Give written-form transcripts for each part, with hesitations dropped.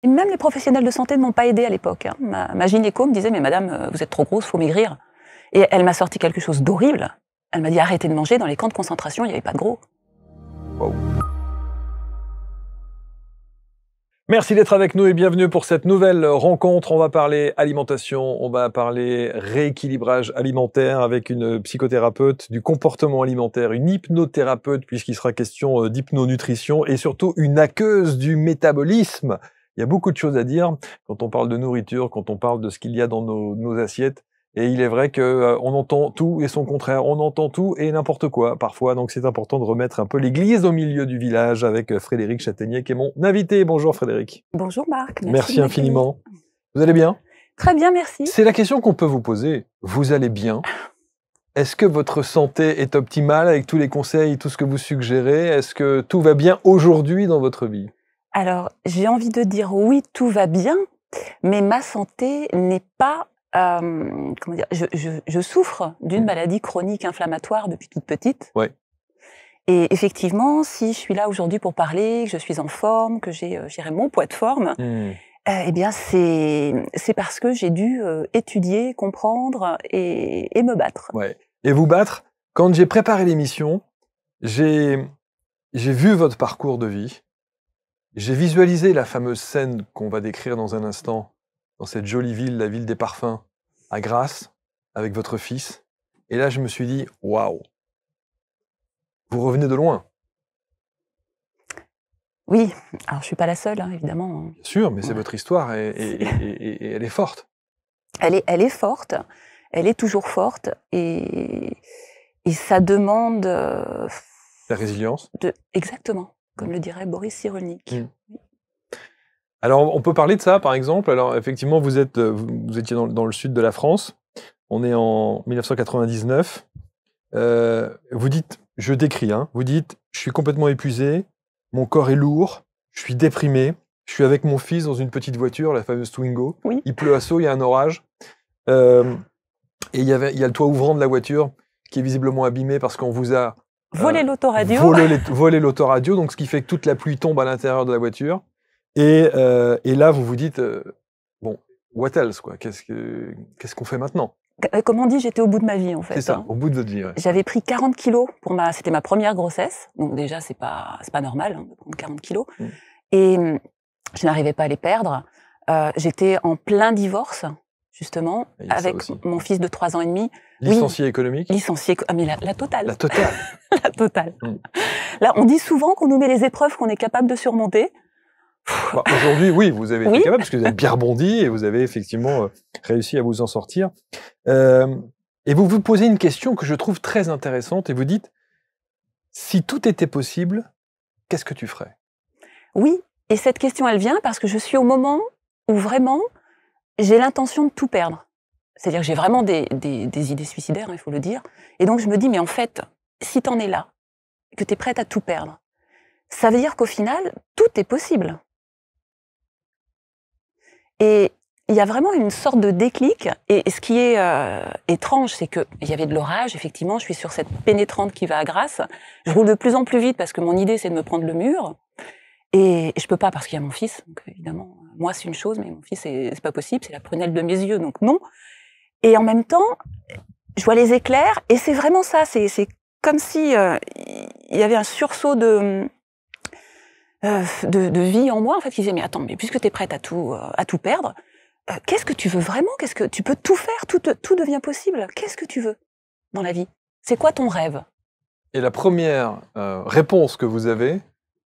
Et même les professionnels de santé ne m'ont pas aidée à l'époque, hein. Ma gynéco me disait: «Mais madame, vous êtes trop grosse, faut maigrir». Et elle m'a sorti quelque chose d'horrible. Elle m'a dit: «Arrêtez de manger, dans les camps de concentration, il y avait pas de gros». Waouh. Merci d'être avec nous et bienvenue pour cette nouvelle rencontre. On va parler alimentation, on va parler rééquilibrage alimentaire avec une psychothérapeute du comportement alimentaire, une hypnothérapeute puisqu'il sera question d'hypnonutrition et surtout une hackeuse du métabolisme. Il y a beaucoup de choses à dire quand on parle de nourriture, quand on parle de ce qu'il y a dans nos assiettes. Et il est vrai qu'on entend tout et son contraire, on entend tout et n'importe quoi parfois, donc c'est important de remettre un peu l'église au milieu du village avec Frédéric Chataignier qui est mon invité. Bonjour Frédéric. Bonjour Marc, Merci de m'accueillir. infiniment. Vous allez bien? Très bien, merci. C'est la question qu'on peut vous poser. Vous allez bien? Est-ce que votre santé est optimale avec tous les conseils, tout ce que vous suggérez? Est-ce que tout va bien aujourd'hui dans votre vie? Alors, j'ai envie de dire oui, tout va bien, mais ma santé n'est pas, comment dire? Je souffre d'une maladie chronique inflammatoire depuis toute petite. Ouais. Et effectivement, si je suis là aujourd'hui pour parler, que je suis en forme, que j'ai, je dirais mon poids de forme, eh bien c'est parce que j'ai dû, étudier, comprendre et me battre. Ouais. Et vous battre, quand j'ai préparé l'émission, j'ai vu votre parcours de vie. J'ai visualisé la fameuse scène qu'on va décrire dans un instant, dans cette jolie ville, la ville des parfums, à Grasse, avec votre fils. Et là, je me suis dit, waouh, vous revenez de loin. Oui, alors je suis pas la seule, hein, évidemment. Bien sûr, mais c'est Ouais. votre histoire et elle est forte. Elle est forte, elle est toujours forte et ça demande, La résilience. exactement, comme le dirait Boris Cyrulnik. Alors, on peut parler de ça, par exemple. Alors, effectivement, vous étiez dans le sud de la France. On est en 1999. Vous dites, je décris, hein, vous dites, je suis complètement épuisé, mon corps est lourd, je suis déprimé, je suis avec mon fils dans une petite voiture, la fameuse Twingo. Oui. Il pleut à seau, il y a un orage. Et il y a le toit ouvrant de la voiture qui est visiblement abîmé parce qu'on vous a Voler l'autoradio. volé l'autoradio, donc ce qui fait que toute la pluie tombe à l'intérieur de la voiture. Et là, vous vous dites, bon, what else, quoi? Qu'est-ce qu'on fait maintenant? Comme on dit, j'étais au bout de ma vie, en fait. C'est ça, Hein. au bout de votre vie. Ouais. J'avais pris 40 kilos c'était ma première grossesse. Donc déjà, c'est pas normal, hein, de prendre 40 kilos. Et je n'arrivais pas à les perdre. J'étais en plein divorce, justement, avec mon fils de 3 ans et demi. Licencié économique? Licencié, mais la totale. La totale. La totale. Là, on dit souvent qu'on nous met les épreuves qu'on est capable de surmonter. Bah, aujourd'hui, oui, vous avez été capable, parce que vous avez bien rebondi et vous avez effectivement réussi à vous en sortir. Et vous vous posez une question que je trouve très intéressante et vous dites, si tout était possible, qu'est-ce que tu ferais? Oui, et cette question, elle vient parce que je suis au moment où vraiment, j'ai l'intention de tout perdre. C'est-à-dire que j'ai vraiment des idées suicidaires, hein, il faut le dire. Et donc je me dis, mais en fait, si t'en es là, que t'es prête à tout perdre, ça veut dire qu'au final, tout est possible. Et il y a vraiment une sorte de déclic. Et ce qui est étrange, c'est qu'il y avait de l'orage, effectivement, je suis sur cette pénétrante qui va à Grasse. Je roule de plus en plus vite parce que mon idée, c'est de me prendre le mur. Et je peux pas parce qu'il y a mon fils. Donc évidemment, moi, c'est une chose, mais mon fils, c'est pas possible, c'est la prunelle de mes yeux, donc non. Et en même temps, je vois les éclairs, et c'est vraiment ça, c'est comme si il y avait un sursaut de vie en moi, en fait, qui disait, mais attends, mais puisque tu es prête à tout perdre, qu'est-ce que tu veux vraiment? Qu'est-ce que tu peux tout faire? Tout devient possible. Qu'est-ce que tu veux dans la vie? C'est quoi ton rêve? Et la première réponse que vous avez,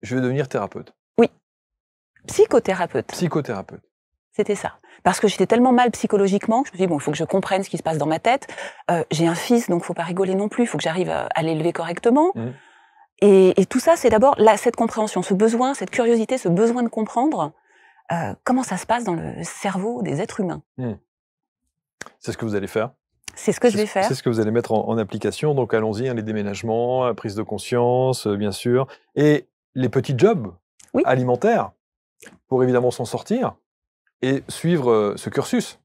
je vais devenir thérapeute. Oui, psychothérapeute. Psychothérapeute. C'était ça. Parce que j'étais tellement mal psychologiquement que je me suis dit, bon, il faut que je comprenne ce qui se passe dans ma tête. J'ai un fils, donc il ne faut pas rigoler non plus, il faut que j'arrive à l'élever correctement. Et tout ça, c'est d'abord cette compréhension, ce besoin, cette curiosité, ce besoin de comprendre comment ça se passe dans le cerveau des êtres humains. C'est ce que vous allez faire? C'est ce que je vais faire. C'est ce que vous allez mettre en application. Donc allons-y, hein, les déménagements, la prise de conscience, bien sûr. Et les petits jobs alimentaires pour évidemment s'en sortir et suivre ce cursus.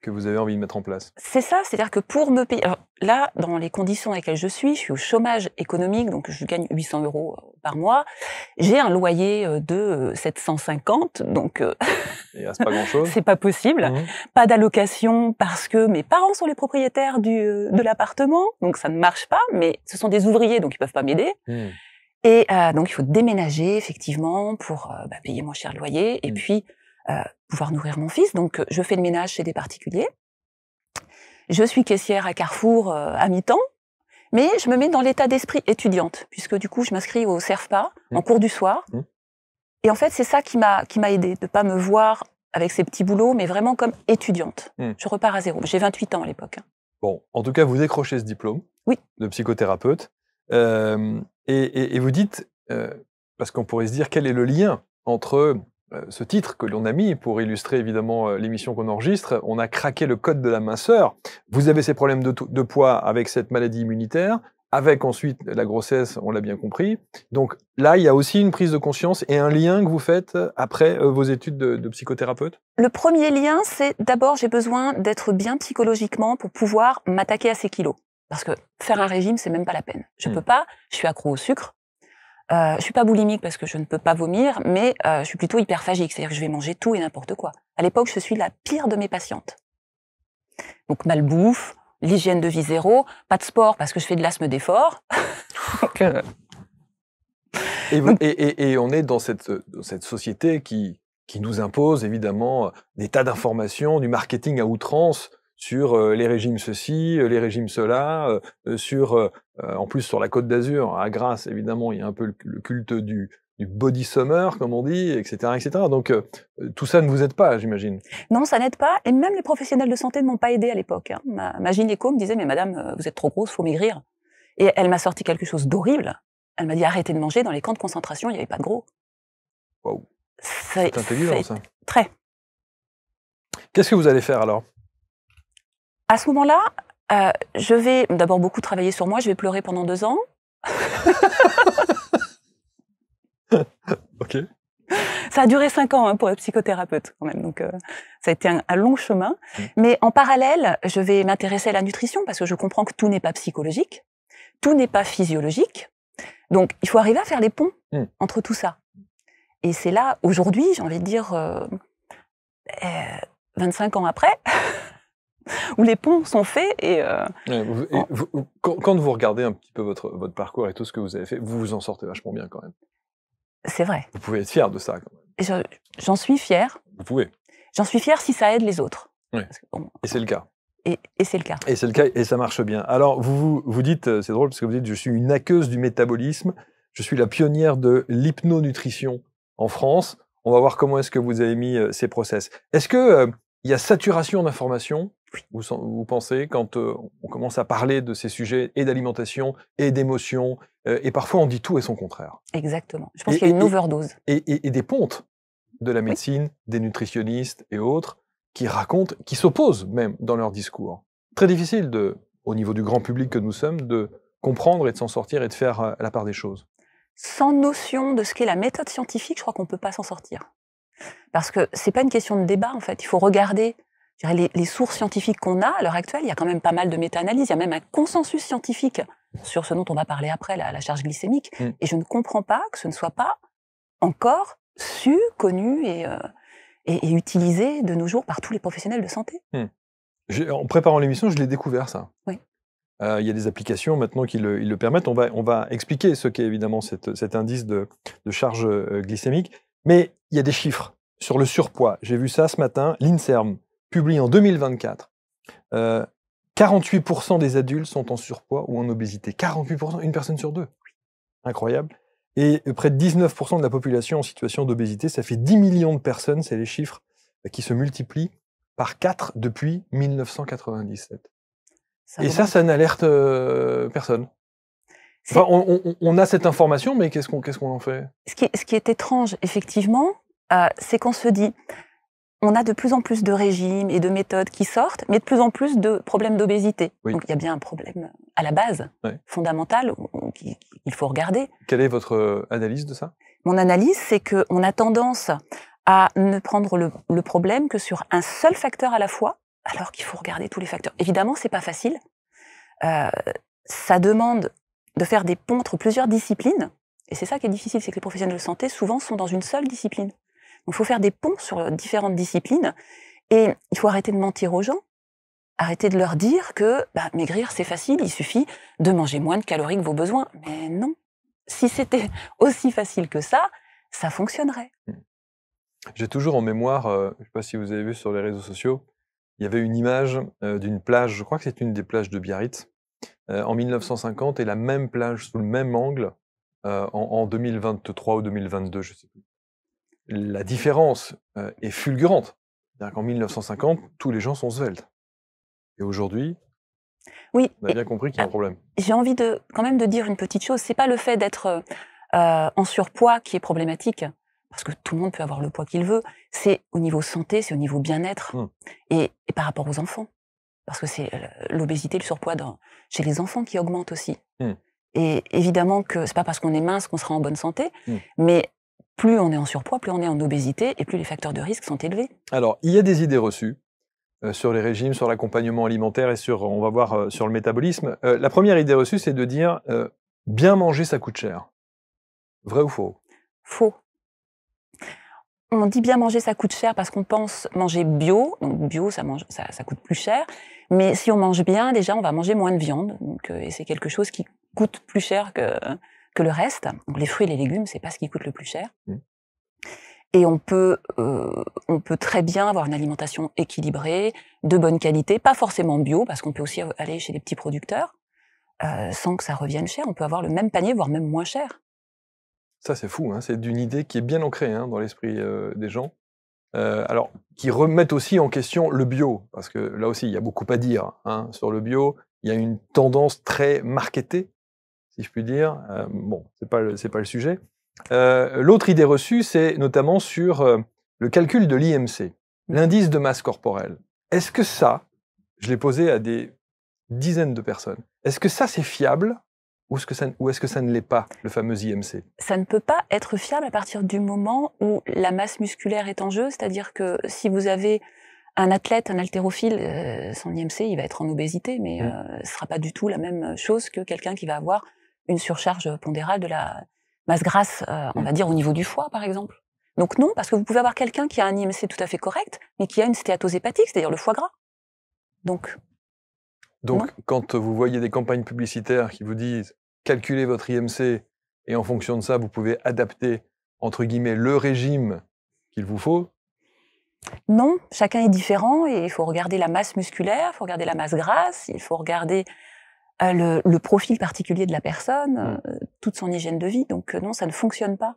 que vous avez envie de mettre en place. C'est ça, c'est-à-dire que pour me payer... Alors là, dans les conditions dans lesquelles je suis au chômage économique, donc je gagne 800 € par mois. J'ai un loyer de 750, donc Et c'est pas grand-chose. c'est pas possible. Mmh. Pas d'allocation parce que mes parents sont les propriétaires de l'appartement, donc ça ne marche pas, mais ce sont des ouvriers, donc ils peuvent pas m'aider. Mmh. Et donc il faut déménager, effectivement, pour payer moins cher le loyer, et puis pouvoir nourrir mon fils. Donc je fais le ménage chez des particuliers. Je suis caissière à Carrefour à mi-temps, mais je me mets dans l'état d'esprit étudiante, puisque du coup je m'inscris au CERFPA, en cours du soir. Et en fait, c'est ça qui m'a aidée, de pas me voir avec ces petits boulots, mais vraiment comme étudiante. Je repars à zéro. J'ai 28 ans à l'époque. Bon, en tout cas, vous décrochez ce diplôme de psychothérapeute. Et vous dites, parce qu'on pourrait se dire, quel est le lien entre ce titre que l'on a mis pour illustrer évidemment l'émission qu'on enregistre, on a craqué le code de la minceur. Vous avez ces problèmes de poids avec cette maladie immunitaire, avec ensuite la grossesse, on l'a bien compris. Donc là, il y a aussi une prise de conscience et un lien que vous faites après vos études de psychothérapeute. Le premier lien, c'est d'abord, j'ai besoin d'être bien psychologiquement pour pouvoir m'attaquer à ces kilos. Parce que faire un régime, c'est même pas la peine. Je peux pas, je suis accro au sucre. Je suis pas boulimique parce que je ne peux pas vomir, mais je suis plutôt hyperphagique, c'est-à-dire que je vais manger tout et n'importe quoi. À l'époque, je suis la pire de mes patientes. Donc malbouffe, l'hygiène de vie zéro, pas de sport parce que je fais de l'asthme d'effort. Et on est dans cette société qui nous impose évidemment des tas d'informations, du marketing à outrance sur les régimes ceci, les régimes cela, en plus sur la Côte d'Azur, à Grasse évidemment, il y a un peu le culte du body summer, comme on dit, etc., etc. Donc tout ça ne vous aide pas, j'imagine. Non, ça n'aide pas, et même les professionnels de santé ne m'ont pas aidé à l'époque. Hein. Ma gynéco me disait, mais madame, vous êtes trop grosse, faut maigrir. Et elle m'a sorti quelque chose d'horrible. Elle m'a dit, arrêtez de manger, dans les camps de concentration, il n'y avait pas de gros. Waouh. C'est intelligent, ça. Très. Qu'est-ce que vous allez faire alors? À ce moment-là, je vais d'abord beaucoup travailler sur moi, je vais pleurer pendant 2 ans. Ok. Ça a duré 5 ans pour être psychothérapeute quand même, donc ça a été un long chemin. Mais en parallèle, je vais m'intéresser à la nutrition parce que je comprends que tout n'est pas psychologique, tout n'est pas physiologique. Donc il faut arriver à faire les ponts entre tout ça. Et c'est là, aujourd'hui, j'ai envie de dire, 25 ans après, où les ponts sont faits et... Quand vous regardez un petit peu votre parcours et tout ce que vous avez fait, vous vous en sortez vachement bien quand même. C'est vrai. Vous pouvez être fier de ça quand même. J'en suis fière. Vous pouvez. J'en suis fière si ça aide les autres. Ouais. Et c'est le cas. Et c'est le cas. Et c'est le cas et ça marche bien. Alors vous dites, c'est drôle parce que vous dites, je suis une hackeuse du métabolisme, je suis la pionnière de l'hypnonutrition en France. On va voir comment est-ce que vous avez mis ces process. Est-ce que il y a saturation d'informations, vous pensez, quand on commence à parler de ces sujets et d'alimentation et d'émotions, et parfois on dit tout et son contraire. Exactement. Je pense qu'il y a une overdose. Et des pontes de la médecine, des nutritionnistes et autres, qui racontent, qui s'opposent même dans leur discours. Très difficile, au niveau du grand public que nous sommes, de comprendre et de s'en sortir et de faire la part des choses. Sans notion de ce qu'est la méthode scientifique, je crois qu'on ne peut pas s'en sortir. Parce que c'est pas une question de débat, en fait. Il faut regarder, je dirais, les sources scientifiques qu'on a à l'heure actuelle. Il y a quand même pas mal de méta-analyses. Il y a même un consensus scientifique sur ce dont on va parler après, la charge glycémique. Et je ne comprends pas que ce ne soit pas encore su, connu et utilisé de nos jours par tous les professionnels de santé. En préparant l'émission, je l'ai découvert, ça. Oui. Il y a des applications maintenant qui le permettent. On va expliquer ce qu'est évidemment cet indice de charge glycémique. Mais il y a des chiffres sur le surpoids. J'ai vu ça ce matin. L'INSERM publie en 2024. 48% des adultes sont en surpoids ou en obésité. 48%, une personne sur 2. Incroyable. Et près de 19% de la population en situation d'obésité. Ça fait 10 millions de personnes. C'est les chiffres qui se multiplient par 4 depuis 1997. Et ça n'alerte personne. Enfin, on a cette information, mais qu'est-ce qu'on en fait? Ce qui est étrange, effectivement, c'est qu'on se dit, on a de plus en plus de régimes et de méthodes qui sortent, mais de plus en plus de problèmes d'obésité. Oui. Donc il y a bien un problème à la base, fondamental, qu'il faut regarder. Quelle est votre analyse de ça? Mon analyse, c'est qu'on a tendance à ne prendre le problème que sur un seul facteur à la fois, alors qu'il faut regarder tous les facteurs. Évidemment, c'est pas facile. Ça demande de faire des ponts entre plusieurs disciplines. Et c'est ça qui est difficile, c'est que les professionnels de santé, souvent, sont dans une seule discipline. Donc, il faut faire des ponts sur différentes disciplines. Et il faut arrêter de mentir aux gens. Arrêter de leur dire que maigrir, c'est facile, il suffit de manger moins de calories que vos besoins. Mais non. Si c'était aussi facile que ça fonctionnerait. J'ai toujours en mémoire, je ne sais pas si vous avez vu sur les réseaux sociaux, il y avait une image d'une plage, je crois que c'est une des plages de Biarritz, en 1950, et la même plage sous le même angle en 2023 ou 2022, je ne sais plus. La différence est fulgurante. C'est-à-dire qu'en 1950, tous les gens sont sveltes. Et aujourd'hui, oui, on a bien compris qu'il y a un problème. J'ai envie quand même de dire une petite chose. C'est pas le fait d'être en surpoids qui est problématique, parce que tout le monde peut avoir le poids qu'il veut. C'est au niveau santé, c'est au niveau bien-être, et par rapport aux enfants, parce que c'est l'obésité, le surpoids chez les enfants qui augmente aussi. Et évidemment que c'est pas parce qu'on est mince qu'on sera en bonne santé, mais plus on est en surpoids, plus on est en obésité, et plus les facteurs de risque sont élevés. Alors, il y a des idées reçues sur les régimes, sur l'accompagnement alimentaire et on va voir sur le métabolisme. La première idée reçue, c'est de dire bien manger, ça coûte cher. Vrai ou faux? Faux. On dit bien manger, ça coûte cher parce qu'on pense manger bio. Donc bio, ça coûte plus cher. Mais si on mange bien, déjà, on va manger moins de viande. Donc, et c'est quelque chose qui coûte plus cher que le reste. Donc, les fruits et les légumes, c'est pas ce qui coûte le plus cher. Et on peut très bien avoir une alimentation équilibrée, de bonne qualité, pas forcément bio, parce qu'on peut aussi aller chez les petits producteurs, sans que ça revienne cher. On peut avoir le même panier, voire même moins cher. Ça, c'est fou, hein. C'est d'une idée qui est bien ancrée dans l'esprit des gens. Alors, qui remettent aussi en question le bio, parce que là aussi, il y a beaucoup à dire sur le bio. Il y a une tendance très marketée, si je puis dire. Bon, c'est pas le sujet. L'autre idée reçue, c'est notamment sur le calcul de l'IMC, l'indice de masse corporelle. Est-ce que ça, je l'ai posé à des dizaines de personnes, est-ce que ça c'est fiable ou est-ce que ça ne l'est pas, le fameux IMC? Ça ne peut pas être fiable à partir du moment où la masse musculaire est en jeu, c'est-à-dire que si vous avez un athlète, un haltérophile, son IMC, il va être en obésité, mais ce sera pas du tout la même chose que quelqu'un qui va avoir une surcharge pondérale de la masse grasse, on va dire, au niveau du foie, par exemple. Donc non, parce que vous pouvez avoir quelqu'un qui a un IMC tout à fait correct, mais qui a une stéatose hépatique, c'est-à-dire le foie gras. Donc non. Quand vous voyez des campagnes publicitaires qui vous disent « calculez votre IMC et en fonction de ça, vous pouvez adapter, entre guillemets, le régime qu'il vous faut », non, chacun est différent et il faut regarder la masse musculaire, il faut regarder la masse grasse, il faut regarder le profil particulier de la personne, toute son hygiène de vie. Donc non, ça ne fonctionne pas.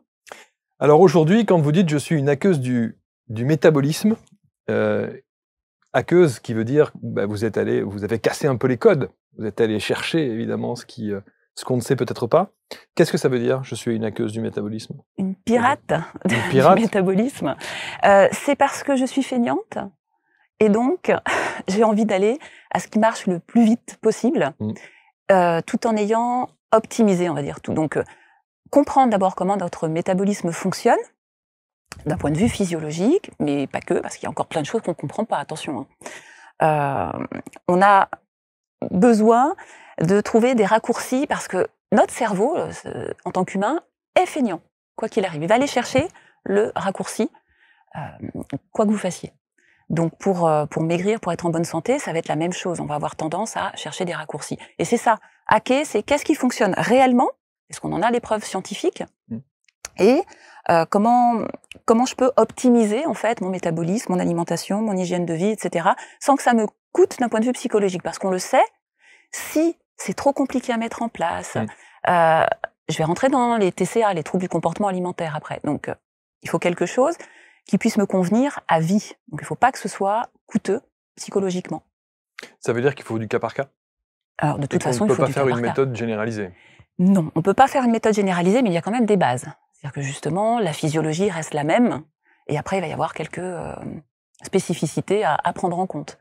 Alors aujourd'hui, quand vous dites « je suis une hackeuse du métabolisme », hackeuse qui veut dire vous avez cassé un peu les codes, vous êtes allé chercher évidemment ce qu'on ne sait peut-être pas. Qu'est-ce que ça veut dire, je suis une hackeuse du métabolisme? Une pirate, du métabolisme. C'est parce que je suis feignante et donc j'ai envie d'aller à ce qui marche le plus vite possible, tout en ayant optimisé, on va dire tout. Donc comprendre d'abord comment notre métabolisme fonctionne, d'un point de vue physiologique, mais pas que, parce qu'il y a encore plein de choses qu'on ne comprend pas, attention. On a besoin de trouver des raccourcis, parce que notre cerveau, en tant qu'humain, est feignant, quoi qu'il arrive. Il va aller chercher le raccourci, quoi que vous fassiez. Donc pour maigrir, pour être en bonne santé, ça va être la même chose. On va avoir tendance à chercher des raccourcis. Et c'est ça, hacker, c'est qu'est-ce qui fonctionne réellement, est-ce qu'on en a les preuves scientifiques, et comment je peux optimiser en fait mon métabolisme, mon alimentation, mon hygiène de vie, etc., sans que ça me coûte d'un point de vue psychologique. Parce qu'on le sait, si c'est trop compliqué à mettre en place, je vais rentrer dans les TCA, les troubles du comportement alimentaire après. Donc il faut quelque chose qui puisse me convenir à vie. Donc il ne faut pas que ce soit coûteux psychologiquement. Ça veut dire qu'il faut du cas par cas? Alors de toute façon, il faut du cas par cas. On ne peut pas faire une méthode généralisée? Non, on ne peut pas faire une méthode généralisée, mais il y a quand même des bases. C'est-à-dire que justement, la physiologie reste la même, et après, il va y avoir quelques spécificités à prendre en compte.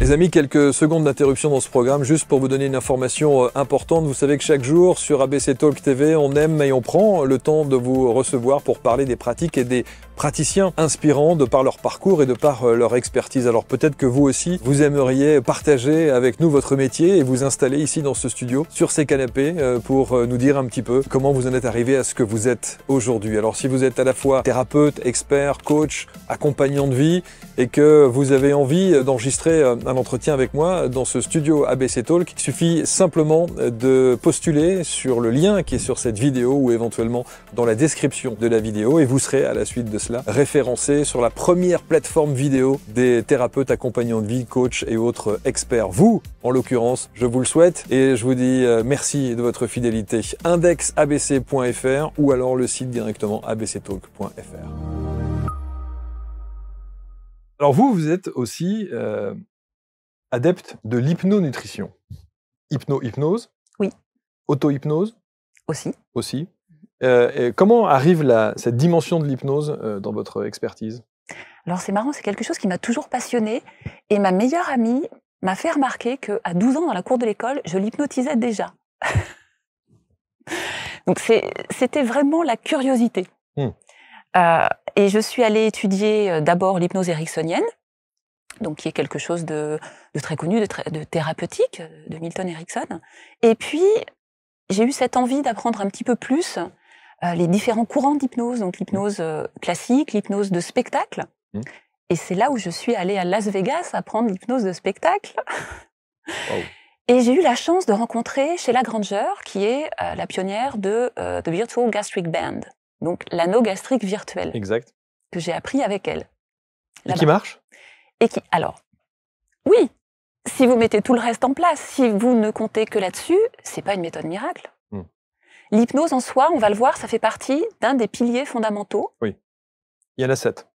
Les amis, quelques secondes d'interruption dans ce programme, juste pour vous donner une information importante. Vous savez que chaque jour, sur ABC Talk TV, on aime et on prend le temps de vous recevoir pour parler des pratiques et des praticiens inspirants de par leur parcours et de par leur expertise. Alors peut-être que vous aussi, vous aimeriez partager avec nous votre métier et vous installer ici dans ce studio, sur ces canapés, pour nous dire un petit peu comment vous en êtes arrivé à ce que vous êtes aujourd'hui. Alors si vous êtes à la fois thérapeute, expert, coach, accompagnant de vie et que vous avez envie d'enregistrer un entretien avec moi dans ce studio ABC Talk, il suffit simplement de postuler sur le lien qui est sur cette vidéo ou éventuellement dans la description de la vidéo et vous serez à la suite de cela référencé sur la première plateforme vidéo des thérapeutes accompagnants de vie, coachs et autres experts. Vous, en l'occurrence, je vous le souhaite et je vous dis merci de votre fidélité. Indexabc.fr ou alors le site directement abctalk.fr. Alors vous êtes aussi adepte de l'hypnonutrition. Hypnose. Oui. Auto-hypnose. Aussi. Et comment arrive cette dimension de l'hypnose dans votre expertise? Alors c'est marrant, c'est quelque chose qui m'a toujours passionnée et ma meilleure amie m'a fait remarquer qu'à 12 ans dans la cour de l'école, je l'hypnotisais déjà. Donc c'était vraiment la curiosité. Et je suis allée étudier d'abord l'hypnose ericksonienne, donc qui est quelque chose de très connu, de thérapeutique, de Milton Erickson. Et puis, j'ai eu cette envie d'apprendre un petit peu plus les différents courants d'hypnose, donc l'hypnose classique, l'hypnose de spectacle. Et c'est là où je suis allée à Las Vegas apprendre l'hypnose de spectacle. Wow. Et j'ai eu la chance de rencontrer Sheila Granger, qui est la pionnière de The Virtual Gastric Band, donc l'anneau gastrique virtuel. Exact. Que j'ai appris avec elle. Et qui marche? Alors, oui, si vous mettez tout le reste en place, si vous ne comptez que là-dessus, c'est pas une méthode miracle. L'hypnose en soi, on va le voir, ça fait partie d'un des piliers fondamentaux. Oui. Il y en a 7.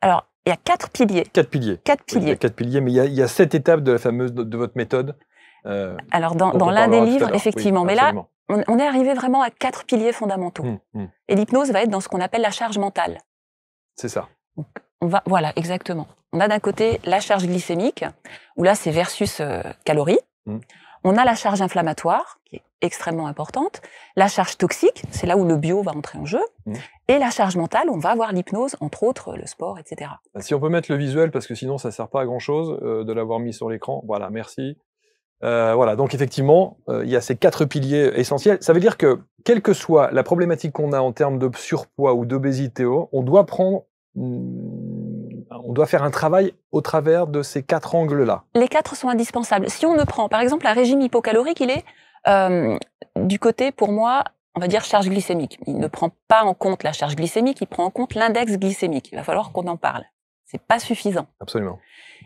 Alors, il y a 4 piliers. 4 piliers. 4 piliers. Oui, il y a 4 piliers, mais il y a 7 étapes de la fameuse de votre méthode. Alors, dans l'un des livres, effectivement. Oui, mais là, on est arrivé vraiment à 4 piliers fondamentaux. Et l'hypnose va être dans ce qu'on appelle la charge mentale. C'est ça. Donc, voilà, exactement. On a d'un côté la charge glycémique, où là, c'est versus calories. On a la charge inflammatoire, qui est extrêmement importante. La charge toxique, c'est là où le bio va entrer en jeu. Et la charge mentale, on va avoir l'hypnose, entre autres, le sport, etc. Si on peut mettre le visuel, parce que sinon, ça ne sert pas à grand-chose de l'avoir mis sur l'écran. Voilà, merci. Voilà, donc effectivement, il y a ces 4 piliers essentiels. Ça veut dire que, quelle que soit la problématique qu'on a en termes de surpoids ou d'obésité, on doit faire un travail au travers de ces 4 angles-là. Les 4 sont indispensables. Si on ne prend, par exemple, un régime hypocalorique, il est du côté, pour moi, on va dire charge glycémique. Il ne prend pas en compte la charge glycémique, il prend en compte l'index glycémique. Il va falloir qu'on en parle. C'est pas suffisant. Absolument.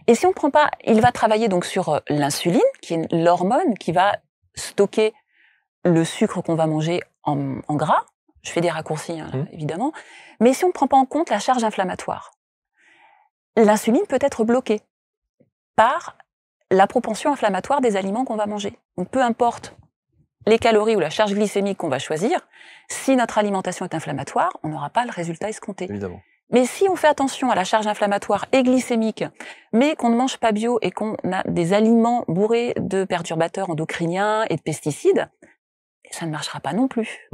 Et si on prend pas, il va travailler donc sur l'insuline, qui est l'hormone qui va stocker le sucre qu'on va manger en gras. Je fais des raccourcis, évidemment. Mais si on ne prend pas en compte la charge inflammatoire, l'insuline peut être bloquée par la propension inflammatoire des aliments qu'on va manger. Donc peu importe les calories ou la charge glycémique qu'on va choisir, si notre alimentation est inflammatoire, on n'aura pas le résultat escompté. Évidemment. Mais si on fait attention à la charge inflammatoire et glycémique, mais qu'on ne mange pas bio et qu'on a des aliments bourrés de perturbateurs endocriniens et de pesticides, ça ne marchera pas non plus.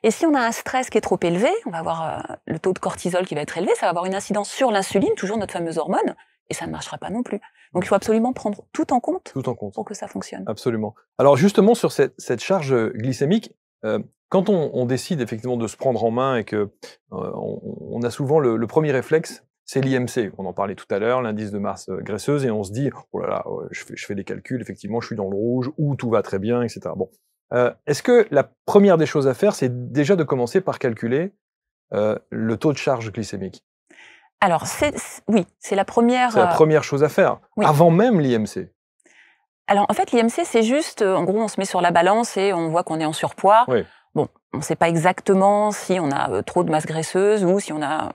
Et si on a un stress qui est trop élevé, on va avoir le taux de cortisol qui va être élevé, ça va avoir une incidence sur l'insuline, toujours notre fameuse hormone, et ça ne marchera pas non plus. Donc il faut absolument prendre tout en compte pour que ça fonctionne. Absolument. Alors justement, sur cette charge glycémique, quand on décide effectivement de se prendre en main et que on a souvent le premier réflexe, c'est l'IMC. On en parlait tout à l'heure, l'indice de masse graisseuse, et on se dit, oh là là, je fais des calculs, effectivement, je suis dans le rouge, ou tout va très bien, etc. Bon. Est-ce que la première des choses à faire, c'est déjà de commencer par calculer le taux de charge glycémique? Alors, oui, c'est la première... C'est la première chose à faire, avant même l'IMC. Alors, en fait, l'IMC, c'est juste, en gros, on se met sur la balance et on voit qu'on est en surpoids. Oui. Bon, on ne sait pas exactement si on a trop de masse graisseuse ou si on a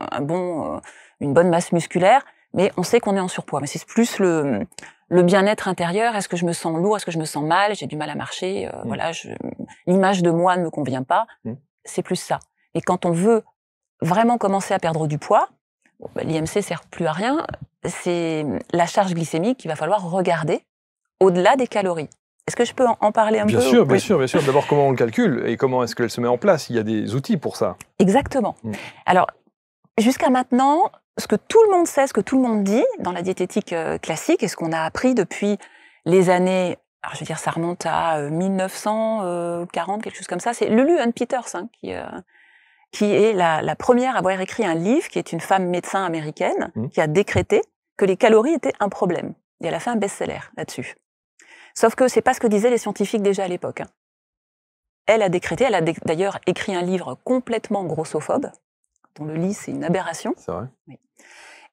une bonne masse musculaire, mais on sait qu'on est en surpoids. Mais c'est plus le bien-être intérieur. Est-ce que je me sens lourd? Est-ce que je me sens mal? J'ai du mal à marcher. Voilà, l'image de moi ne me convient pas. C'est plus ça. Et quand on veut vraiment commencer à perdre du poids, l'IMC sert plus à rien. C'est la charge glycémique qu'il va falloir regarder au-delà des calories. Est-ce que je peux en parler un peu? Bien sûr, bien sûr. D'abord, comment on le calcule et comment est-ce qu'elle se met en place? Il y a des outils pour ça. Exactement. Alors, jusqu'à maintenant, ce que tout le monde sait, ce que tout le monde dit dans la diététique classique, et ce qu'on a appris depuis les années, alors je veux dire, ça remonte à 1940, quelque chose comme ça, c'est Lulu Ann Peters, hein, qui est la première à avoir écrit un livre, qui est une femme médecin américaine, qui a décrété que les calories étaient un problème. Et elle a fait un best-seller là-dessus. Sauf que c'est pas ce que disaient les scientifiques déjà à l'époque. Hein. Elle a décrété, elle a d'ailleurs écrit un livre complètement grossophobe. Quand on le lit, c'est une aberration. C'est vrai. Oui.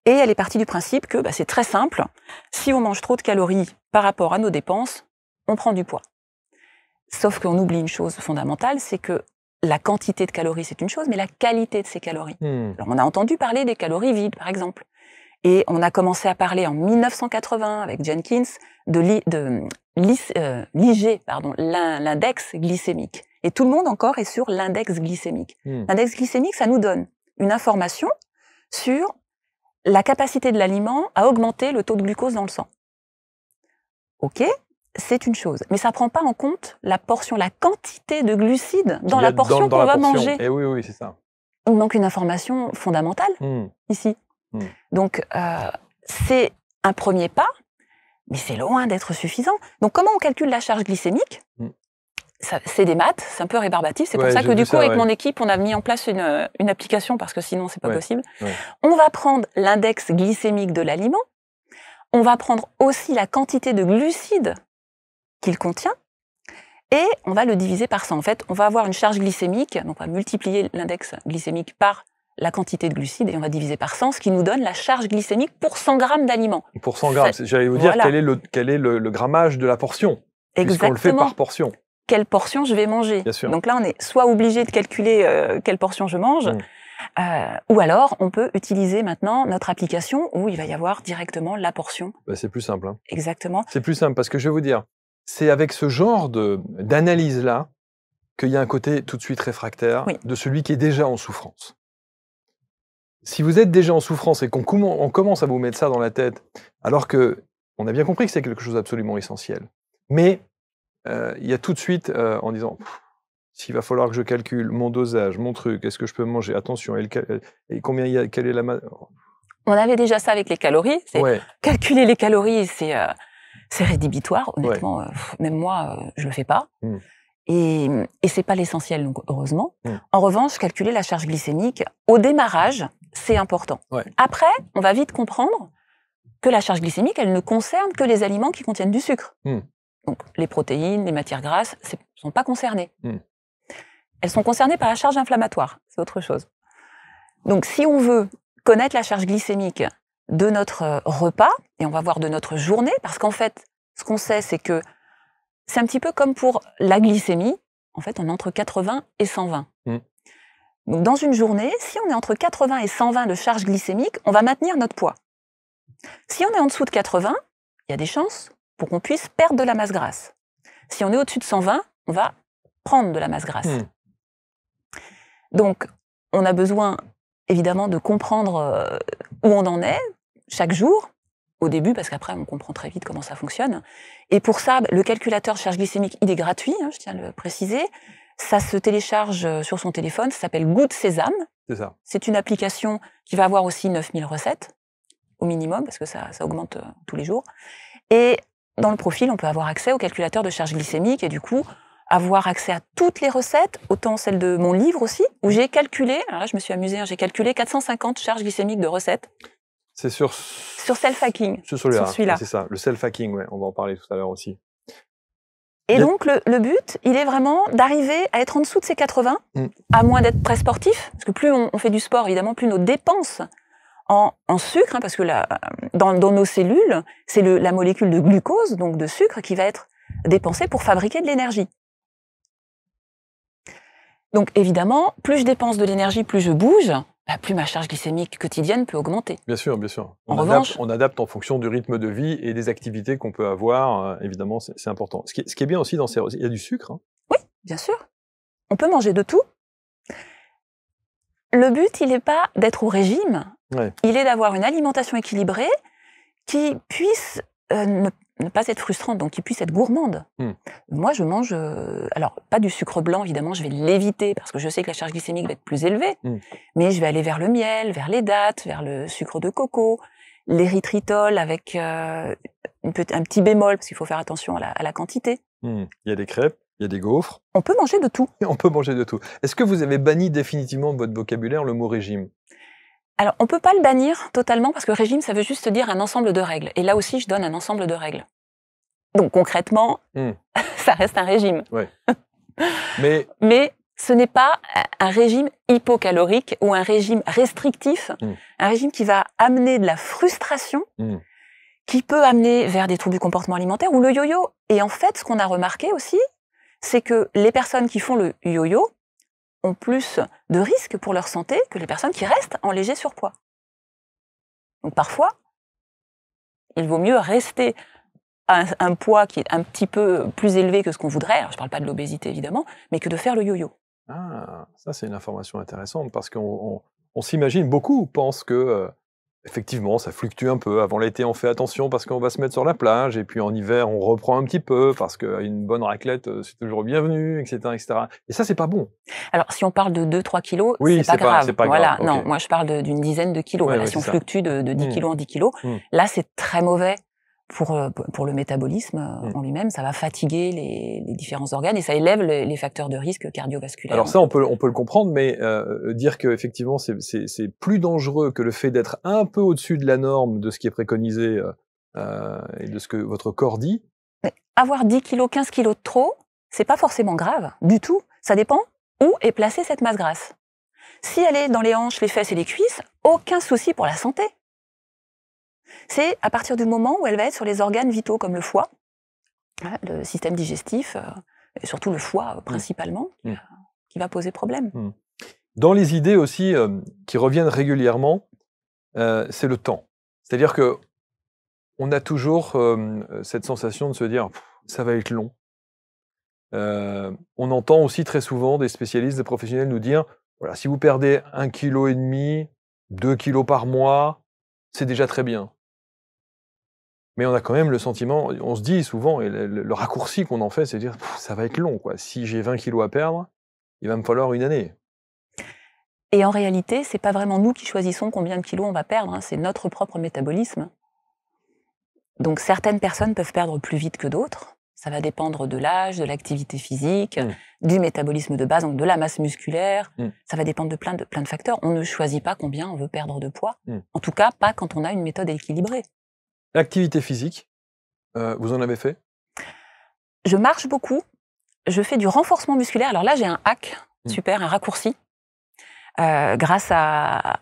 Et elle est partie du principe que c'est très simple. Si on mange trop de calories par rapport à nos dépenses, on prend du poids. Sauf qu'on oublie une chose fondamentale, c'est que la quantité de calories, c'est une chose, mais la qualité de ces calories. Alors, on a entendu parler des calories vides, par exemple. Et on a commencé à parler en 1980 avec Jenkins de l'IG, l'index glycémique. Et tout le monde encore est sur l'index glycémique. L'index glycémique, ça nous donne une information sur la capacité de l'aliment à augmenter le taux de glucose dans le sang. Ok, c'est une chose. Mais ça ne prend pas en compte la portion, la quantité de glucides dans la portion qu'on va manger. Et oui, c'est ça. Il manque une information fondamentale ici. Donc, c'est un premier pas, mais c'est loin d'être suffisant. Donc, comment on calcule la charge glycémique ? C'est des maths, c'est un peu rébarbatif. C'est pour ça que du coup, avec mon équipe, on a mis en place une application, parce que sinon, c'est pas possible. On va prendre l'index glycémique de l'aliment. On va prendre aussi la quantité de glucides qu'il contient. Et on va le diviser par 100. En fait, on va avoir une charge glycémique, donc on va multiplier l'index glycémique par la quantité de glucides et on va diviser par 100, ce qui nous donne la charge glycémique pour 100 grammes d'aliments. Pour 100 grammes, j'allais vous dire quel est le grammage de la portion. Exactement. Puisqu'on le fait par portion. Quelle portion je vais manger. Bien sûr. Donc là, on est soit obligé de calculer quelle portion je mange, ou alors on peut utiliser maintenant notre application où il va y avoir directement la portion. C'est plus simple. Hein. Exactement. C'est plus simple parce que je vais vous dire, c'est avec ce genre d'analyse-là qu'il y a un côté tout de suite réfractaire de celui qui est déjà en souffrance. Si vous êtes déjà en souffrance et qu'on commence à vous mettre ça dans la tête, alors que on a bien compris que c'est quelque chose d'absolument essentiel, mais il y a tout de suite en disant s'il va falloir que je calcule mon dosage, mon truc, est-ce que je peux manger, attention, et combien il y a, quelle est la masse. On avait déjà ça avec les calories. Calculer les calories, c'est rédhibitoire. Honnêtement, même moi, je le fais pas. Et c'est pas l'essentiel, donc heureusement. En revanche, calculer la charge glycémique au démarrage, c'est important. Après, on va vite comprendre que la charge glycémique, elle ne concerne que les aliments qui contiennent du sucre. Donc, les protéines, les matières grasses, ne sont pas concernées. Elles sont concernées par la charge inflammatoire, c'est autre chose. Donc, si on veut connaître la charge glycémique de notre repas, et on va voir de notre journée, parce qu'en fait, ce qu'on sait, c'est que c'est un petit peu comme pour la glycémie. En fait, on est entre 80 et 120. Donc, dans une journée, si on est entre 80 et 120 de charge glycémique, on va maintenir notre poids. Si on est en dessous de 80, il y a des chances pour qu'on puisse perdre de la masse grasse. Si on est au-dessus de 120, on va prendre de la masse grasse. Donc, on a besoin, évidemment, de comprendre où on en est chaque jour, au début, parce qu'après, on comprend très vite comment ça fonctionne. Et pour ça, le calculateur charge glycémique, il est gratuit, je tiens à le préciser. Ça se télécharge sur son téléphone, ça s'appelle Good Sésame. C'est ça. C'est une application qui va avoir aussi 9000 recettes, au minimum, parce que ça augmente tous les jours. Et dans le profil, on peut avoir accès au calculateur de charge glycémique et du coup, avoir accès à toutes les recettes, autant celles de mon livre aussi, où j'ai calculé, alors là je me suis amusée, j'ai calculé 450 charges glycémiques de recettes. C'est sur Self-Hacking. Sur celui-là. C'est ça, le self-hacking, on va en parler tout à l'heure aussi. Et donc, le but, il est vraiment d'arriver à être en dessous de ces 80, à moins d'être très sportif, parce que plus on fait du sport, évidemment, plus nos dépenses en sucre, parce que dans nos cellules, c'est la molécule de glucose, donc de sucre, qui va être dépensée pour fabriquer de l'énergie. Donc, évidemment, plus je dépense de l'énergie, plus je bouge, plus ma charge glycémique quotidienne peut augmenter. Bien sûr, bien sûr. On revanche, adapte en fonction du rythme de vie et des activités qu'on peut avoir. Évidemment, c'est important. Ce qui est bien aussi dans ces recettes, il y a du sucre. Oui, bien sûr. On peut manger de tout. Le but, il n'est pas d'être au régime. Il est d'avoir une alimentation équilibrée qui puisse ne pas être frustrante, donc qui puisse être gourmande. Moi, je mange, alors pas du sucre blanc, évidemment, je vais l'éviter parce que je sais que la charge glycémique va être plus élevée, mais je vais aller vers le miel, vers les dattes, vers le sucre de coco, l'érythritol avec un petit bémol, parce qu'il faut faire attention à la quantité. Il y a des crêpes, il y a des gaufres. On peut manger de tout. On peut manger de tout. Est-ce que vous avez banni définitivement de votre vocabulaire le mot régime? Alors, on peut pas le bannir totalement parce que régime, ça veut juste dire un ensemble de règles. Et là aussi, je donne un ensemble de règles. Donc, concrètement, ça reste un régime. Ouais. Mais ce n'est pas un régime hypocalorique ou un régime restrictif, un régime qui va amener de la frustration, qui peut amener vers des troubles du comportement alimentaire ou le yo-yo. Et en fait, ce qu'on a remarqué aussi, c'est que les personnes qui font le yo-yo ont plus de risques pour leur santé que les personnes qui restent en léger surpoids. Donc parfois, il vaut mieux rester à un poids qui est un petit peu plus élevé que ce qu'on voudrait, alors je ne parle pas de l'obésité évidemment, mais que de faire le yo-yo. Ah, ça c'est une information intéressante, parce qu'on s'imagine, beaucoup pensent que effectivement ça fluctue un peu. Avant l'été on fait attention parce qu'on va se mettre sur la plage, et puis en hiver on reprend un petit peu parce qu'une bonne raclette c'est toujours bienvenu, etc., etc. Et ça c'est pas bon. Alors si on parle de 2-3 kilos, oui, c'est pas grave. C'est pas voilà, grave. Non, Okay. moi je parle d'une dizaine de kilos. Ouais, voilà, si on fluctue de 10 kilos en 10 kilos, là c'est très mauvais pour le métabolisme en lui-même. Ça va fatiguer les différents organes et ça élève les facteurs de risque cardiovasculaires. Alors ça, on peut le comprendre, mais dire qu'effectivement c'est plus dangereux que le fait d'être un peu au-dessus de la norme de ce qui est préconisé et de ce que votre corps dit. Mais avoir 10 kilos, 15 kilos de trop, c'est pas forcément grave du tout. Ça dépend où est placée cette masse grasse. Si elle est dans les hanches, les fesses et les cuisses, aucun souci pour la santé. C'est à partir du moment où elle va être sur les organes vitaux comme le foie, le système digestif, et surtout le foie principalement, qui va poser problème. Dans les idées aussi qui reviennent régulièrement, c'est le temps. C'est-à-dire que on a toujours cette sensation de se dire ça va être long. On entend aussi très souvent des spécialistes, des professionnels nous dire voilà, si vous perdez 1,5 kg, 2 kilos par mois, c'est déjà très bien. Mais on a quand même le sentiment, on se dit souvent, et le raccourci qu'on en fait, c'est de dire ça va être long, quoi. Si j'ai 20 kilos à perdre, il va me falloir une année. Et en réalité, c'est pas vraiment nous qui choisissons combien de kilos on va perdre, hein, c'est notre propre métabolisme. Donc certaines personnes peuvent perdre plus vite que d'autres. Ça va dépendre de l'âge, de l'activité physique, du métabolisme de base, donc de la masse musculaire. Ça va dépendre de plein de facteurs. On ne choisit pas combien on veut perdre de poids. En tout cas, pas quand on a une méthode équilibrée. L'activité physique, vous en avez fait? Je marche beaucoup. Je fais du renforcement musculaire. Alors là, j'ai un hack, super, un raccourci, grâce à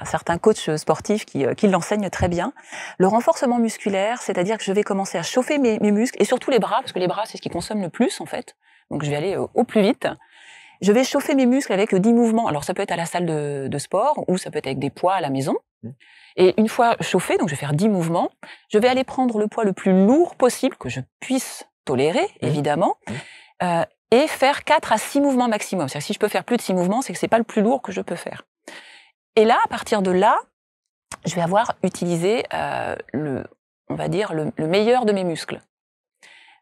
certains coachs sportifs qui l'enseignent très bien. Le renforcement musculaire, c'est-à-dire que je vais commencer à chauffer mes muscles, et surtout les bras, parce que les bras, c'est ce qui consomme le plus, en fait. Donc je vais aller au plus vite. Je vais chauffer mes muscles avec 10 mouvements. Alors ça peut être à la salle de sport, ou ça peut être avec des poids à la maison. Et une fois chauffé, donc je vais faire 10 mouvements, je vais aller prendre le poids le plus lourd possible, que je puisse tolérer, évidemment, et faire 4 à 6 mouvements maximum. C'est-à-dire que si je peux faire plus de 6 mouvements, c'est que c'est pas le plus lourd que je peux faire. Et là, à partir de là, je vais avoir utilisé on va dire, le meilleur de mes muscles.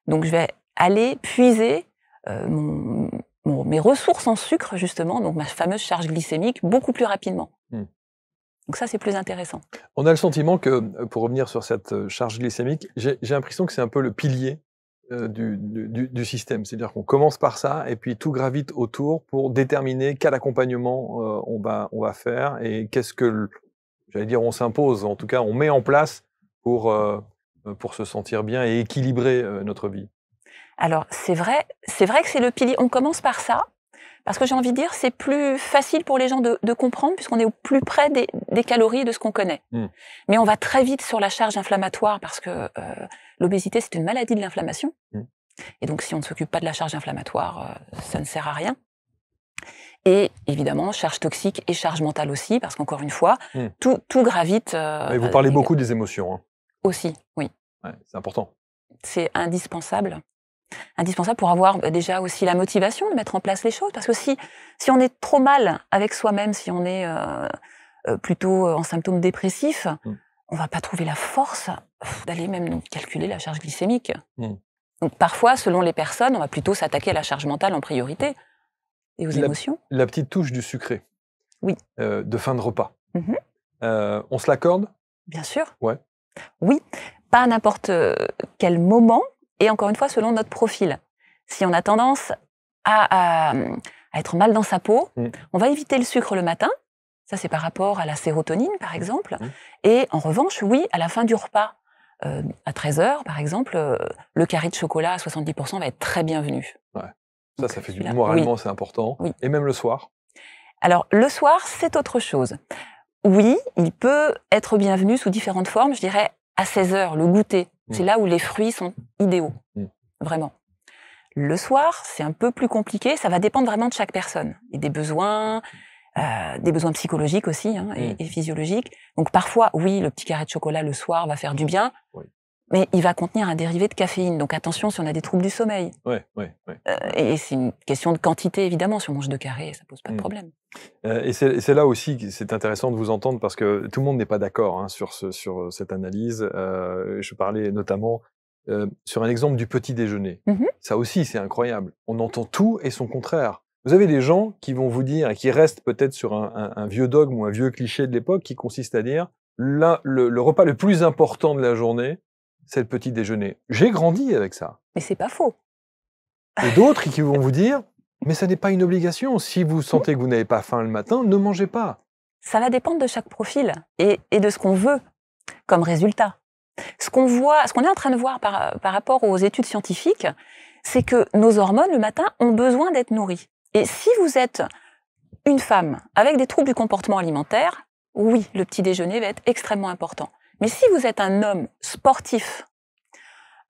Donc je vais aller puiser mes ressources en sucre, justement, donc ma fameuse charge glycémique, beaucoup plus rapidement. Donc ça, c'est plus intéressant. On a le sentiment que, pour revenir sur cette charge glycémique, j'ai l'impression que c'est un peu le pilier du système. C'est-à-dire qu'on commence par ça, et puis tout gravite autour pour déterminer quel accompagnement on va faire, et qu'est-ce que, j'allais dire, on s'impose, en tout cas, on met en place pour se sentir bien et équilibrer notre vie. Alors, c'est vrai que c'est le pilier. On commence par ça, parce que j'ai envie de dire, c'est plus facile pour les gens de comprendre, puisqu'on est au plus près des calories de ce qu'on connaît. Mais on va très vite sur la charge inflammatoire, parce que l'obésité, c'est une maladie de l'inflammation. Et donc, si on ne s'occupe pas de la charge inflammatoire, ça ne sert à rien. Et évidemment, charge toxique et charge mentale aussi, parce qu'encore une fois, tout gravite. Mais vous parlez beaucoup des émotions. Hein. Aussi, oui. Ouais, c'est important. C'est indispensable. Indispensable pour avoir déjà aussi la motivation de mettre en place les choses. Parce que si on est trop mal avec soi-même, si on est plutôt en symptômes dépressifs, on va pas trouver la force d'aller même calculer la charge glycémique. Mmh. Donc parfois, selon les personnes, on va plutôt s'attaquer à la charge mentale en priorité et aux émotions. La petite touche du sucré. Oui. De fin de repas. Mmh. On se l'accorde? Bien sûr. Ouais. Oui, pas à n'importe quel moment et encore une fois selon notre profil. Si on a tendance à être mal dans sa peau, on va éviter le sucre le matin. Ça, c'est par rapport à la sérotonine, par exemple. Et en revanche, oui, à la fin du repas, à 13h, par exemple, le carré de chocolat à 70% va être très bienvenu. Ouais. Donc, ça fait du moralement, c'est important. Oui. Et même le soir? Alors, le soir, c'est autre chose. Oui, il peut être bienvenu sous différentes formes. Je dirais à 16h, le goûter. C'est là où les fruits sont idéaux. Vraiment. Le soir, c'est un peu plus compliqué. Ça va dépendre vraiment de chaque personne. Et des besoins psychologiques aussi et physiologiques. Donc parfois, oui, le petit carré de chocolat le soir va faire du bien. Oui. Mais il va contenir un dérivé de caféine. Donc attention si on a des troubles du sommeil. Et c'est une question de quantité, évidemment. Si on mange 2 carrés, ça pose pas de problème. Et c'est là aussi que c'est intéressant de vous entendre parce que tout le monde n'est pas d'accord sur cette analyse. Je parlais notamment sur un exemple du petit déjeuner. Ça aussi, c'est incroyable. On entend tout et son contraire. Vous avez des gens qui vont vous dire, et qui restent peut-être sur un vieux dogme ou un vieux cliché de l'époque, qui consiste à dire le repas le plus important de la journée, c'est le petit déjeuner. J'ai grandi avec ça. Mais c'est pas faux. Et d'autres qui vont vous dire, mais ça n'est pas une obligation. Si vous sentez que vous n'avez pas faim le matin, ne mangez pas. Ça va dépendre de chaque profil et de ce qu'on veut comme résultat. Ce qu'on est en train de voir par rapport aux études scientifiques, c'est que nos hormones, le matin, ont besoin d'être nourries. Et si vous êtes une femme avec des troubles du comportement alimentaire, oui, le petit déjeuner va être extrêmement important. Mais si vous êtes un homme sportif,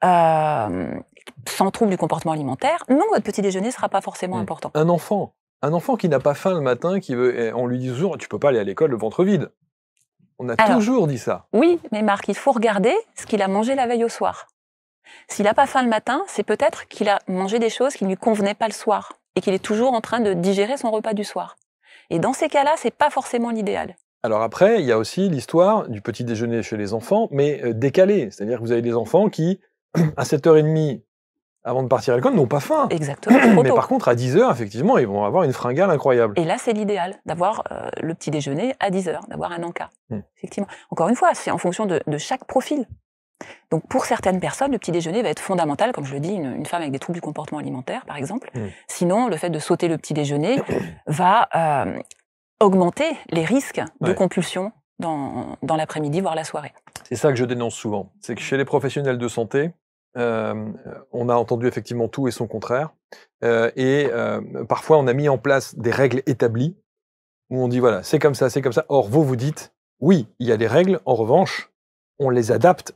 sans trouble du comportement alimentaire, non, votre petit déjeuner ne sera pas forcément important. Un enfant qui n'a pas faim le matin, on lui dit toujours, tu peux pas aller à l'école le ventre vide. On a toujours dit ça. Oui, mais Marc, il faut regarder ce qu'il a mangé la veille au soir. S'il n'a pas faim le matin, c'est peut-être qu'il a mangé des choses qui ne lui convenaient pas le soir et qu'il est toujours en train de digérer son repas du soir. Et dans ces cas-là, c'est pas forcément l'idéal. Alors après, il y a aussi l'histoire du petit déjeuner chez les enfants, mais décalé. C'est-à-dire que vous avez des enfants qui, à 7h30, avant de partir à l'école, n'ont pas faim. Exactement. Mais par contre, à 10h, effectivement, ils vont avoir une fringale incroyable. Et là, c'est l'idéal, d'avoir le petit déjeuner à 10h, d'avoir un encas. Effectivement. Encore une fois, c'est en fonction de chaque profil. Donc, pour certaines personnes, le petit déjeuner va être fondamental, comme je le dis, une femme avec des troubles du comportement alimentaire, par exemple. Sinon, le fait de sauter le petit déjeuner va augmenter les risques de compulsion dans l'après-midi, voire la soirée. C'est ça que je dénonce souvent. C'est que chez les professionnels de santé, on a entendu effectivement tout et son contraire. Parfois, on a mis en place des règles établies où on dit, voilà, c'est comme ça, c'est comme ça. Or, vous dites, oui, il y a des règles. En revanche, on les adapte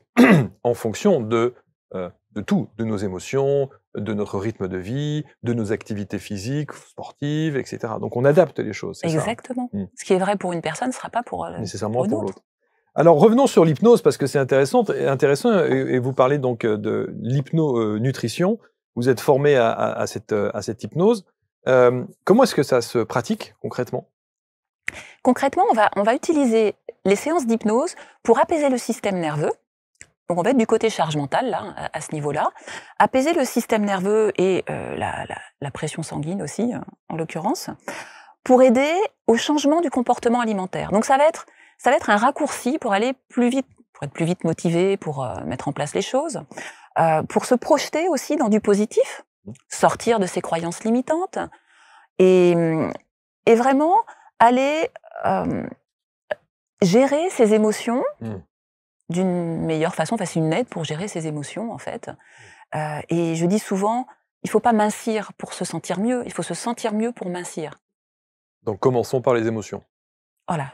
en fonction de tout, de nos émotions, de notre rythme de vie, de nos activités physiques, sportives, etc. Donc, on adapte les choses. Exactement. Ça. Ce qui est vrai pour une personne ne sera pas nécessairement pour l'autre. Alors, revenons sur l'hypnose, parce que c'est intéressant, et vous parlez donc de l'hypnonutrition. Vous êtes formé à cette hypnose. Comment est-ce que ça se pratique concrètement ? Concrètement, on va utiliser les séances d'hypnose pour apaiser le système nerveux. Donc on va être du côté charge mentale, là, à ce niveau-là. Apaiser le système nerveux et la pression sanguine aussi, en l'occurrence, pour aider au changement du comportement alimentaire. Donc ça va être un raccourci pour aller plus vite, pour être plus vite motivé, pour mettre en place les choses, pour se projeter aussi dans du positif, sortir de ses croyances limitantes et vraiment aller gérer ses émotions d'une meilleure façon. Enfin, c'est une aide pour gérer ses émotions, en fait. Et je dis souvent, il ne faut pas mincir pour se sentir mieux, il faut se sentir mieux pour mincir. Donc, commençons par les émotions. Voilà.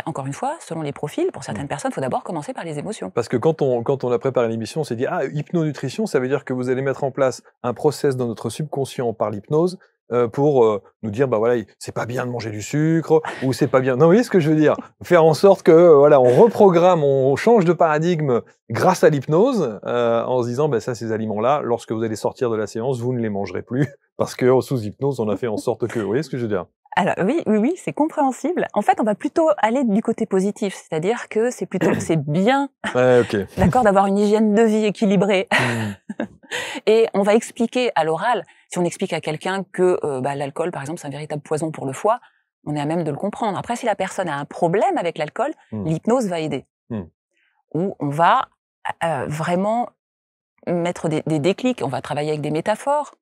Encore une fois, selon les profils, pour certaines personnes, il faut d'abord commencer par les émotions. Parce que quand on a préparé l'émission, on s'est dit, hypnonutrition, ça veut dire que vous allez mettre en place un process dans notre subconscient par l'hypnose pour nous dire, bah voilà, c'est pas bien de manger du sucre, ou c'est pas bien. Non, vous voyez ce que je veux dire ? Faire en sorte que, voilà, on reprogramme, on change de paradigme grâce à l'hypnose, en se disant, bah ça, ces aliments-là, lorsque vous allez sortir de la séance, vous ne les mangerez plus, parce que sous hypnose, on a fait en sorte que, vous voyez ce que je veux dire ? Alors oui, c'est compréhensible. En fait, on va plutôt aller du côté positif, c'est-à-dire que c'est bien, Ouais, ok. d'accord, d'avoir une hygiène de vie équilibrée. Et on va expliquer à l'oral, si on explique à quelqu'un que l'alcool, par exemple, c'est un véritable poison pour le foie, on est à même de le comprendre. Après, si la personne a un problème avec l'alcool, l'hypnose va aider. Où on va vraiment mettre des déclics, on va travailler avec des métaphores,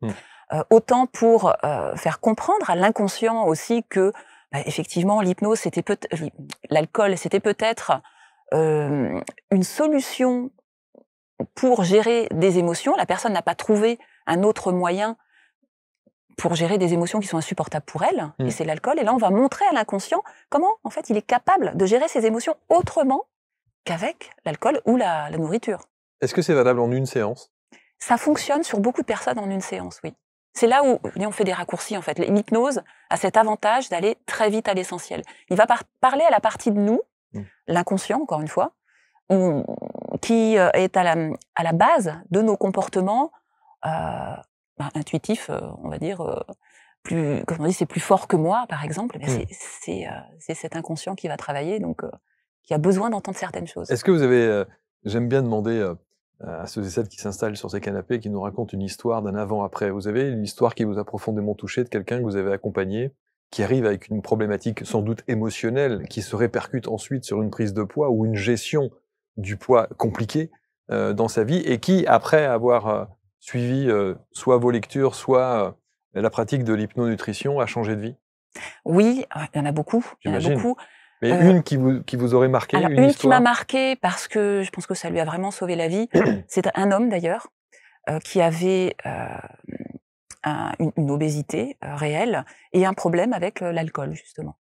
autant pour faire comprendre à l'inconscient aussi que, effectivement, l'hypnose, l'alcool, c'était peut-être une solution pour gérer des émotions. La personne n'a pas trouvé un autre moyen pour gérer des émotions qui sont insupportables pour elle, et c'est l'alcool. Et là, on va montrer à l'inconscient comment, en fait, il est capable de gérer ses émotions autrement qu'avec l'alcool ou la nourriture. Est-ce que c'est valable en une séance? Ça fonctionne sur beaucoup de personnes en une séance, oui. C'est là où on fait des raccourcis, en fait. L'hypnose a cet avantage d'aller très vite à l'essentiel. Il va parler à la partie de nous, l'inconscient, encore une fois, qui est à la base de nos comportements intuitifs, on va dire, comme on dit, c'est plus fort que moi, par exemple. C'est cet inconscient qui va travailler, donc qui a besoin d'entendre certaines choses. Est-ce que vous avez... j'aime bien demander à ceux et celles qui s'installent sur ces canapés, qui nous racontent une histoire d'un avant-après. Vous avez une histoire qui vous a profondément touché, de quelqu'un que vous avez accompagné, qui arrive avec une problématique sans doute émotionnelle, qui se répercute ensuite sur une prise de poids ou une gestion du poids compliquée dans sa vie, et qui, après avoir suivi soit vos lectures, soit la pratique de l'hypnonutrition, a changé de vie? Oui, il y en a beaucoup. J'imagine. Mais une qui vous aurait marqué, alors, une histoire? Qui m'a marquée parce que je pense que ça lui a vraiment sauvé la vie. C'est un homme d'ailleurs qui avait une obésité réelle et un problème avec l'alcool justement.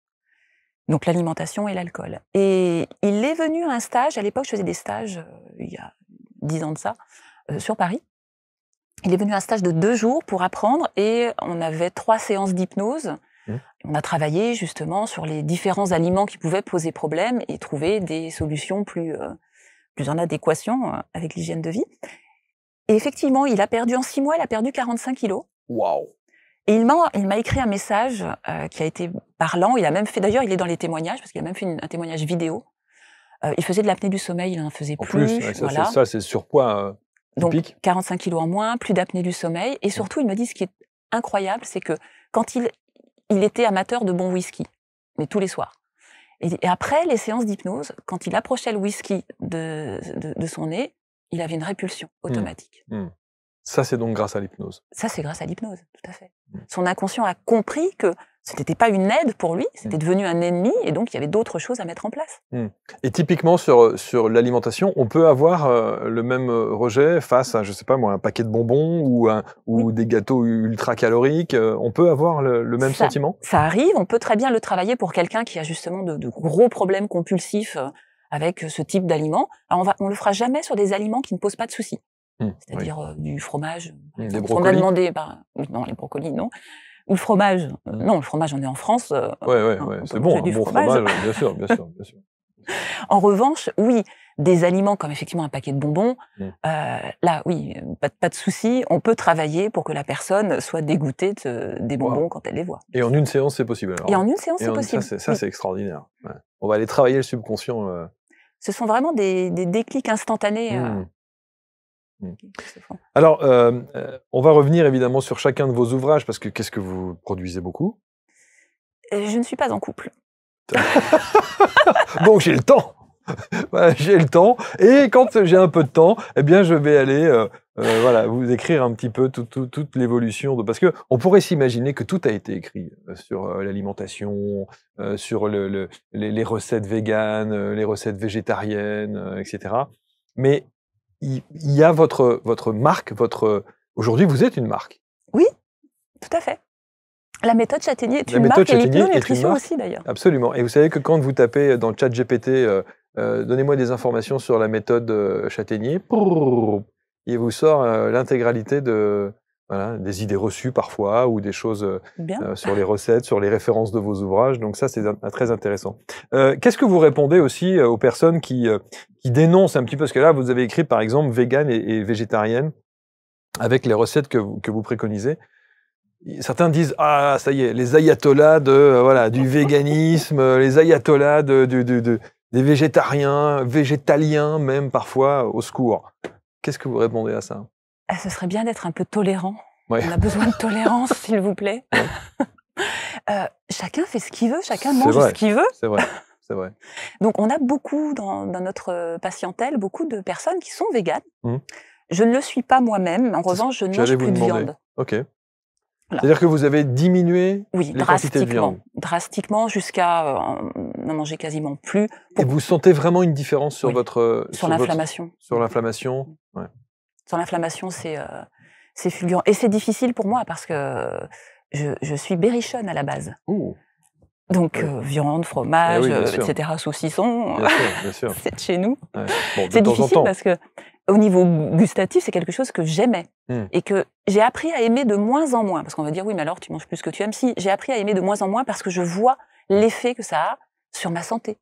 Donc l'alimentation et l'alcool. Et il est venu à un stage. À l'époque, je faisais des stages il y a 10 ans de ça sur Paris. Il est venu à un stage de 2 jours pour apprendre et on avait 3 séances d'hypnose. On a travaillé justement sur les différents aliments qui pouvaient poser problème et trouver des solutions plus en adéquation avec l'hygiène de vie. Et effectivement, il a perdu en 6 mois, il a perdu 45 kilos. Waouh! Et il m'a écrit un message qui a été parlant. Il a même fait, d'ailleurs, il est dans les témoignages parce qu'il a même fait un témoignage vidéo. Il faisait de l'apnée du sommeil, il n'en faisait plus. Ouais, voilà. ça c'est le surpoids typique. Donc 45 kilos en moins, plus d'apnée du sommeil. Et surtout, il me dit ce qui est incroyable, c'est que quand il était amateur de bon whisky, mais tous les soirs. Et après les séances d'hypnose, quand il approchait le whisky de son nez, il avait une répulsion automatique. Ça, c'est donc grâce à l'hypnose. Ça, c'est grâce à l'hypnose, tout à fait. Son inconscient a compris que ce n'était pas une aide pour lui, c'était devenu un ennemi, et donc il y avait d'autres choses à mettre en place. Et typiquement, sur l'alimentation, on peut avoir le même rejet face à, je sais pas moi, un paquet de bonbons ou des gâteaux ultra caloriques. On peut avoir le même sentiment? Ça arrive, on peut très bien le travailler pour quelqu'un qui a justement de gros problèmes compulsifs avec ce type d'aliments. Alors on le fera jamais sur des aliments qui ne posent pas de soucis. C'est-à-dire du fromage. Des brocolis. On a demandé, non, les brocolis, non. Ou le fromage. Non, le fromage, on est en France. Ouais, c'est bon, un bon fromage, bien sûr. En revanche, oui, des aliments comme effectivement un paquet de bonbons, là, oui, pas de souci. On peut travailler pour que la personne soit dégoûtée des bonbons quand elle les voit. Et en une séance, c'est possible alors? Et en une séance, c'est possible. Ça, c'est extraordinaire. Ouais. On va aller travailler le subconscient. Ce sont vraiment des déclics instantanés. Alors, on va revenir évidemment sur chacun de vos ouvrages, parce que qu'est-ce que vous produisez beaucoup? Je ne suis pas en couple. Donc j'ai le temps. J'ai le temps, et quand j'ai un peu de temps, eh bien je vais aller vous écrire un petit peu toute l'évolution parce que on pourrait s'imaginer que tout a été écrit sur l'alimentation, sur les recettes véganes, les recettes végétariennes, etc. Mais il y a votre marque, aujourd'hui vous êtes une marque. Oui, tout à fait. La méthode Châtaignier est une marque, et l'hypnonutrition aussi d'ailleurs. Absolument. Et vous savez que quand vous tapez dans le chat GPT, donnez-moi des informations sur la méthode Châtaignier, il vous sort l'intégralité des idées reçues parfois, ou des choses sur les recettes, sur les références de vos ouvrages. Donc ça, c'est très intéressant. Qu'est-ce que vous répondez aussi aux personnes qui dénoncent un petit peu, parce que là, vous avez écrit par exemple végane et végétarienne, avec les recettes que vous préconisez. certains disent ah ça y est, les ayatollahs voilà du véganisme, les ayatollahs des végétaliens même parfois, au secours. Qu'est-ce que vous répondez à ça? Ce serait bien d'être un peu tolérant. Ouais. On a besoin de tolérance, s'il vous plaît. Ouais. Chacun fait ce qu'il veut, chacun mange ce qu'il veut. C'est vrai, c'est vrai. Donc on a beaucoup dans notre patientèle, beaucoup de personnes qui sont véganes. Mmh. Je ne le suis pas moi-même. En revanche, je ne mange plus de viande. Ok. Voilà. C'est-à-dire que vous avez diminué les quantités de viande. Drastiquement, jusqu'à n'en manger quasiment plus. Et vous sentez vraiment une différence sur votre... Sur l'inflammation. Sur l'inflammation, ouais. Sur l'inflammation, c'est fulgurant. Et c'est difficile pour moi parce que je suis berrichonne à la base. Ouh. Donc, viande, fromage, etc., saucisson, bien sûr. c'est de chez nous. Ouais. Bon, c'est difficile parce que, au niveau gustatif, c'est quelque chose que j'aimais et que j'ai appris à aimer de moins en moins. Parce qu'on va dire, oui, mais alors tu manges plus que tu aimes. Si, j'ai appris à aimer de moins en moins parce que je vois l'effet que ça a sur ma santé,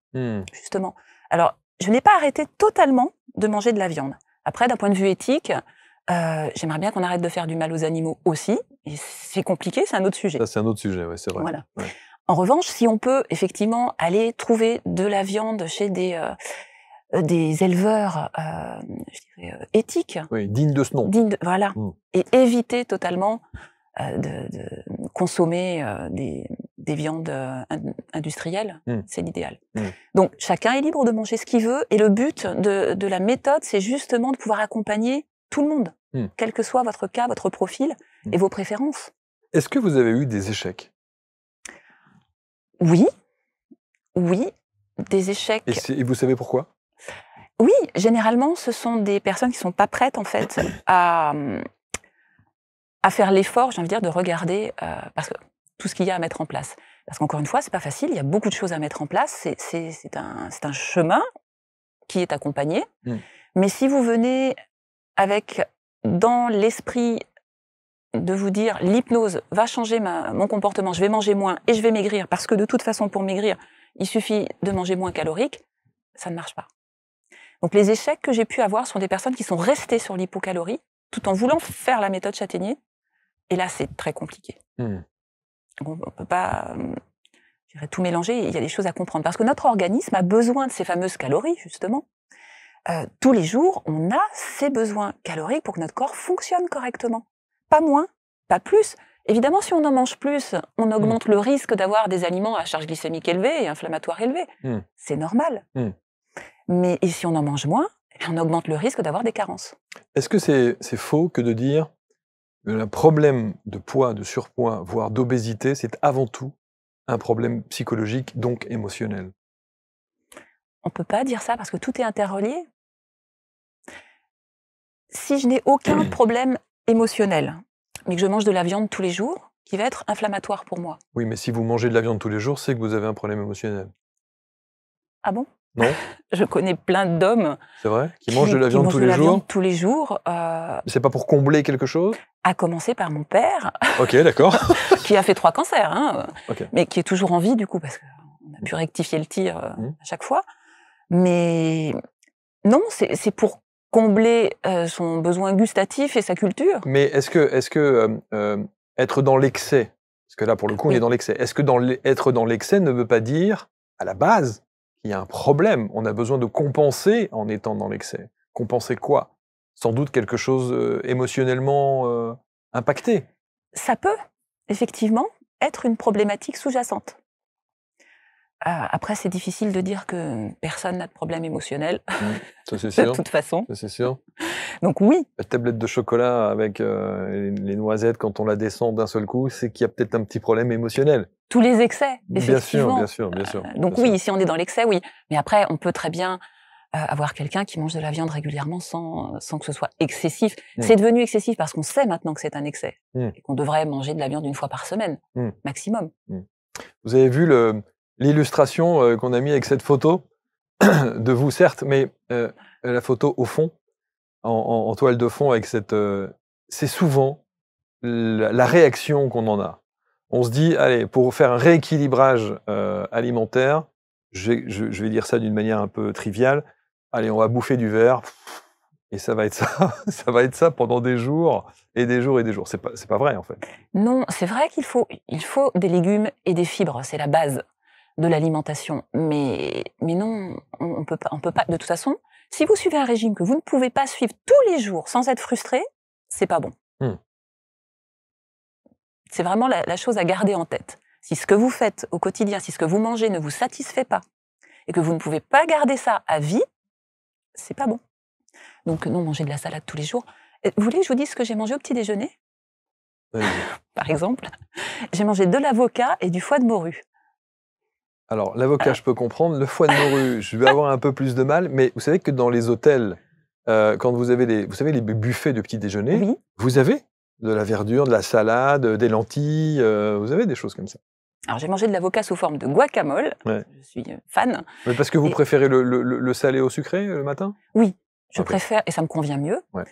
justement. Alors, je n'ai pas arrêté totalement de manger de la viande. Après, d'un point de vue éthique, j'aimerais bien qu'on arrête de faire du mal aux animaux aussi. Et c'est compliqué, c'est un autre sujet. Ça, c'est un autre sujet, ouais, c'est vrai. Voilà. Ouais. En revanche, si on peut effectivement aller trouver de la viande chez des éleveurs, je dirais, éthiques. Oui, dignes de ce nom. Voilà. Et éviter totalement de consommer des viandes industrielles, c'est l'idéal. Donc, chacun est libre de manger ce qu'il veut, et le but de la méthode, c'est justement de pouvoir accompagner tout le monde, quel que soit votre cas, votre profil et vos préférences. Est-ce que vous avez eu des échecs? Oui, des échecs. Et vous savez pourquoi? Oui, généralement, ce sont des personnes qui sont pas prêtes, en fait, à faire l'effort, j'ai envie de dire, de regarder parce que tout ce qu'il y a à mettre en place. Parce qu'encore une fois, c'est pas facile, il y a beaucoup de choses à mettre en place, c'est un chemin qui est accompagné. Mais si vous venez avec, dans l'esprit de vous dire, l'hypnose va changer mon comportement, je vais manger moins et je vais maigrir, parce que de toute façon, pour maigrir, il suffit de manger moins calorique, ça ne marche pas. Donc les échecs que j'ai pu avoir sont des personnes qui sont restées sur l'hypocalorie, tout en voulant faire la méthode Châtaignier, et là, c'est très compliqué. On ne peut pas tout mélanger, il y a des choses à comprendre, parce que notre organisme a besoin de ces fameuses calories, justement. Tous les jours, on a ces besoins caloriques pour que notre corps fonctionne correctement. Pas moins, pas plus. Évidemment, si on en mange plus, on augmente le risque d'avoir des aliments à charge glycémique élevée et inflammatoire élevée. C'est normal. Mais et si on en mange moins, on augmente le risque d'avoir des carences. Est-ce que c'est faux que de dire que le problème de poids, de surpoids, voire d'obésité, c'est avant tout un problème psychologique, donc émotionnel? On ne peut pas dire ça parce que tout est interrelié. Si je n'ai aucun problème émotionnel, mais que je mange de la viande tous les jours, qui va être inflammatoire pour moi. Oui, mais si vous mangez de la viande tous les jours, c'est que vous avez un problème émotionnel. Ah bon? Non? Je connais plein d'hommes c'est vrai, qui mangent de la viande tous les jours. Viande tous les jours. C'est pas pour combler quelque chose? À commencer par mon père. Ok, d'accord. Qui a fait 3 cancers, okay. Mais qui est toujours en vie du coup, parce qu'on a pu rectifier le tir à chaque fois. Mais non, c'est pour combler son besoin gustatif et sa culture. Mais est-ce que être dans l'excès, parce que là pour le coup on est dans l'excès, est-ce que être dans l'excès ne veut pas dire à la base qu'il y a un problème? On a besoin de compenser en étant dans l'excès. Compenser quoi? Sans doute quelque chose émotionnellement impacté. Ça peut effectivement être une problématique sous-jacente. Après, c'est difficile de dire que personne n'a de problème émotionnel, ça c'est sûr. de toute façon. Ça c'est sûr. Donc oui. La tablette de chocolat avec les noisettes, quand on la descend d'un seul coup, c'est qu'il y a peut-être un petit problème émotionnel. Tous les excès, effectivement. Bien sûr. Donc oui, si on est dans l'excès, oui. Mais après, on peut très bien avoir quelqu'un qui mange de la viande régulièrement sans que ce soit excessif. C'est devenu excessif parce qu'on sait maintenant que c'est un excès et qu'on devrait manger de la viande 1 fois par semaine, maximum. Vous avez vu l'illustration qu'on a mis avec cette photo de vous, certes, mais la photo au fond, en toile de fond, avec cette... c'est souvent la réaction qu'on en a. On se dit, allez, pour faire un rééquilibrage alimentaire, je vais dire ça d'une manière un peu triviale, allez, on va bouffer du verre, Et ça va être ça, ça va être ça pendant des jours et des jours et des jours. C'est pas vrai, en fait. Non, c'est vrai il faut des légumes et des fibres, c'est la base de l'alimentation. Mais non, on peut pas. De toute façon, si vous suivez un régime que vous ne pouvez pas suivre tous les jours sans être frustré, c'est pas bon. Mmh. C'est vraiment la chose à garder en tête. Si ce que vous faites au quotidien, si ce que vous mangez ne vous satisfait pas, et que vous ne pouvez pas garder ça à vie, c'est pas bon. Donc non, manger de la salade tous les jours. Vous voulez que je vous dise ce que j'ai mangé au petit déjeuner? Vas-y. Par exemple, j'ai mangé de l'avocat et du foie de morue. Alors, l'avocat, je peux comprendre. Le foie de morue, je vais avoir un peu plus de mal. Mais vous savez que dans les hôtels, quand vous avez les buffets de petit déjeuner, Oui, vous avez de la verdure, de la salade, des lentilles, vous avez des choses comme ça. alors j'ai mangé de l'avocat sous forme de guacamole. Ouais. Je suis fan. Mais parce que vous Et- préférez le salé au sucré le matin? Oui, je Ok. préfère, et ça me convient mieux. Ouais.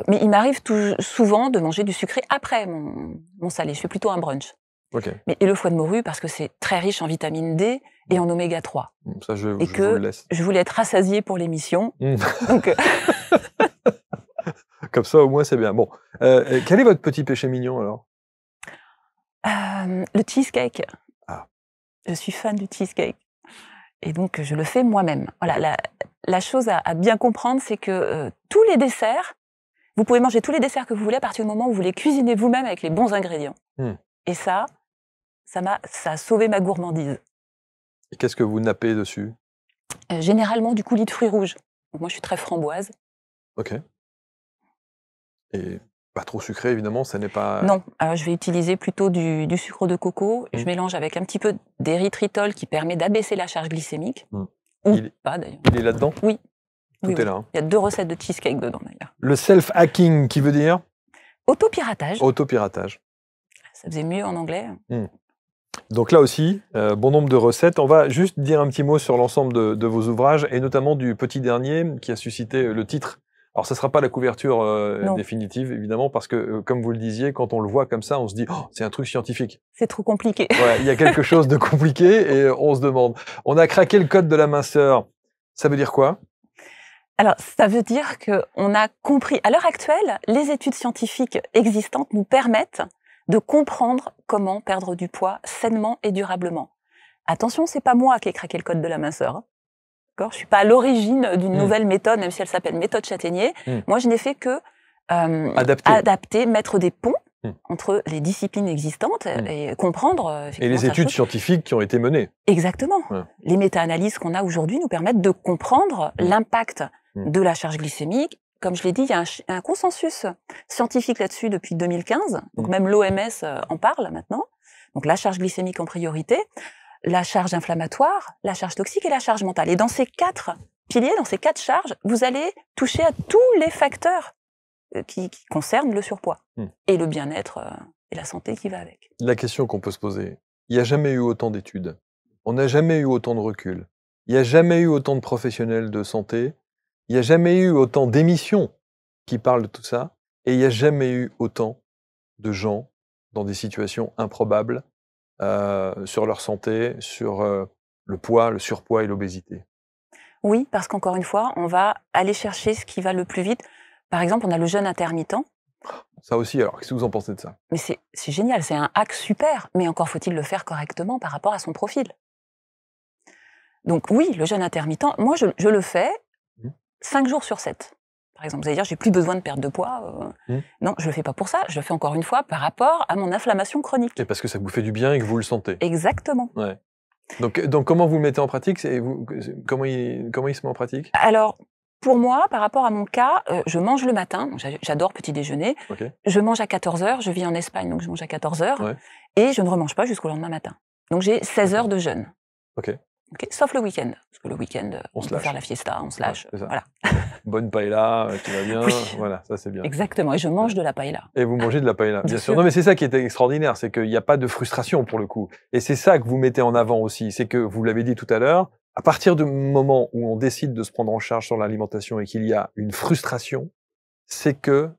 Mais il m'arrive souvent de manger du sucré après mon salé. Je fais plutôt un brunch. Ok. Et le foie de morue, parce que c'est très riche en vitamine D et en oméga 3. Ça, je Et vous le que laisse. je voulais être rassasiée pour l'émission. Mmh. Donc, Comme ça, au moins, c'est bien. Bon, quel est votre petit péché mignon, alors? le cheesecake. Ah. Je suis fan du cheesecake. Et donc, je le fais moi-même. Voilà, la chose à bien comprendre, c'est que tous les desserts, vous pouvez manger tous les desserts que vous voulez à partir du moment où vous les cuisinez vous-même avec les bons ingrédients. Mmh. Et ça a sauvé ma gourmandise. Et qu'est-ce que vous nappez dessus? Généralement, du coulis de fruits rouges. Donc, moi, je suis très framboise. Ok. Et pas trop sucré, évidemment, ça n'est pas... Non, je vais utiliser plutôt du sucre de coco. Je mélange avec un petit peu d'érythritol qui permet d'abaisser la charge glycémique. Mmh. Ou Il- pas, d'ailleurs. Il est là-dedans? Oui. Tout Oui, est oui. là. Hein. Il y a 2 recettes de cheesecake dedans, d'ailleurs. Le self-hacking, qui veut dire Autopiratage. autopiratage. Ça faisait mieux en anglais. Donc là aussi, bon nombre de recettes. On va juste dire un petit mot sur l'ensemble de vos ouvrages, et notamment du petit dernier qui a suscité le titre. Alors, ça ne sera pas la couverture Non. définitive, évidemment, parce que, comme vous le disiez, quand on le voit comme ça, on se dit oh, « c'est un truc scientifique C'est trop compliqué. ». Ouais, il y a quelque chose de compliqué, et on se demande. On a craqué le code de la minceur. Ça veut dire quoi? Alors, ça veut dire qu'on a compris. À l'heure actuelle, les études scientifiques existantes nous permettent de comprendre comment perdre du poids sainement et durablement. Attention, c'est pas moi qui ai craqué le code de la minceur. Hein. D'accord ? Je suis pas à l'origine d'une nouvelle méthode, même si elle s'appelle méthode Châtaignier. Moi, je n'ai fait que adapter, mettre des ponts entre les disciplines existantes et comprendre. Et les études scientifiques qui ont été menées. Exactement. Les méta-analyses qu'on a aujourd'hui nous permettent de comprendre l'impact de la charge glycémique. Comme je l'ai dit, il y a un consensus scientifique là-dessus depuis 2015. Donc même l'OMS en parle maintenant. Donc la charge glycémique en priorité, la charge inflammatoire, la charge toxique et la charge mentale. Et dans ces 4 piliers, dans ces 4 charges, vous allez toucher à tous les facteurs qui concernent le surpoids et le bien-être et la santé qui va avec. La question qu'on peut se poser, il n'y a jamais eu autant d'études, on n'a jamais eu autant de recul, il n'y a jamais eu autant de professionnels de santé, il n'y a jamais eu autant d'émissions qui parlent de tout ça, et il n'y a jamais eu autant de gens dans des situations improbables sur leur santé, sur le poids, le surpoids et l'obésité. Oui, parce qu'encore une fois, on va aller chercher ce qui va le plus vite. Par exemple, on a le jeûne intermittent. Ça aussi, alors, qu'est-ce que vous en pensez de ça? Mais c'est génial, c'est un hack super, mais encore faut-il le faire correctement par rapport à son profil. Donc oui, le jeûne intermittent, moi je le fais 5 jours sur 7. Par exemple, vous allez dire, j'ai plus besoin de perdre de poids. Non, je le fais pas pour ça, je le fais encore une fois par rapport à mon inflammation chronique. Et parce que ça vous fait du bien et que vous le sentez. Exactement. Ouais. Donc comment vous le mettez en pratique? Comment il se met en pratique? Alors, pour moi, par rapport à mon cas, je mange le matin, j'adore petit déjeuner, je mange à 14h, je vis en Espagne, donc je mange à 14h, et je ne remange pas jusqu'au lendemain matin. Donc j'ai 16 heures de jeûne. Sauf le week-end, parce que le week-end, on peut faire la fiesta, on se lâche. Voilà. Bonne paella, qui va bien, voilà, ça c'est bien. Exactement, et je mange de la paella. Et vous mangez de la paella, bien sûr. Non mais c'est ça qui est extraordinaire, c'est qu'il n'y a pas de frustration pour le coup. Et c'est ça que vous mettez en avant aussi, c'est que, vous l'avez dit tout à l'heure, à partir du moment où on décide de se prendre en charge sur l'alimentation et qu'il y a une frustration, c'est que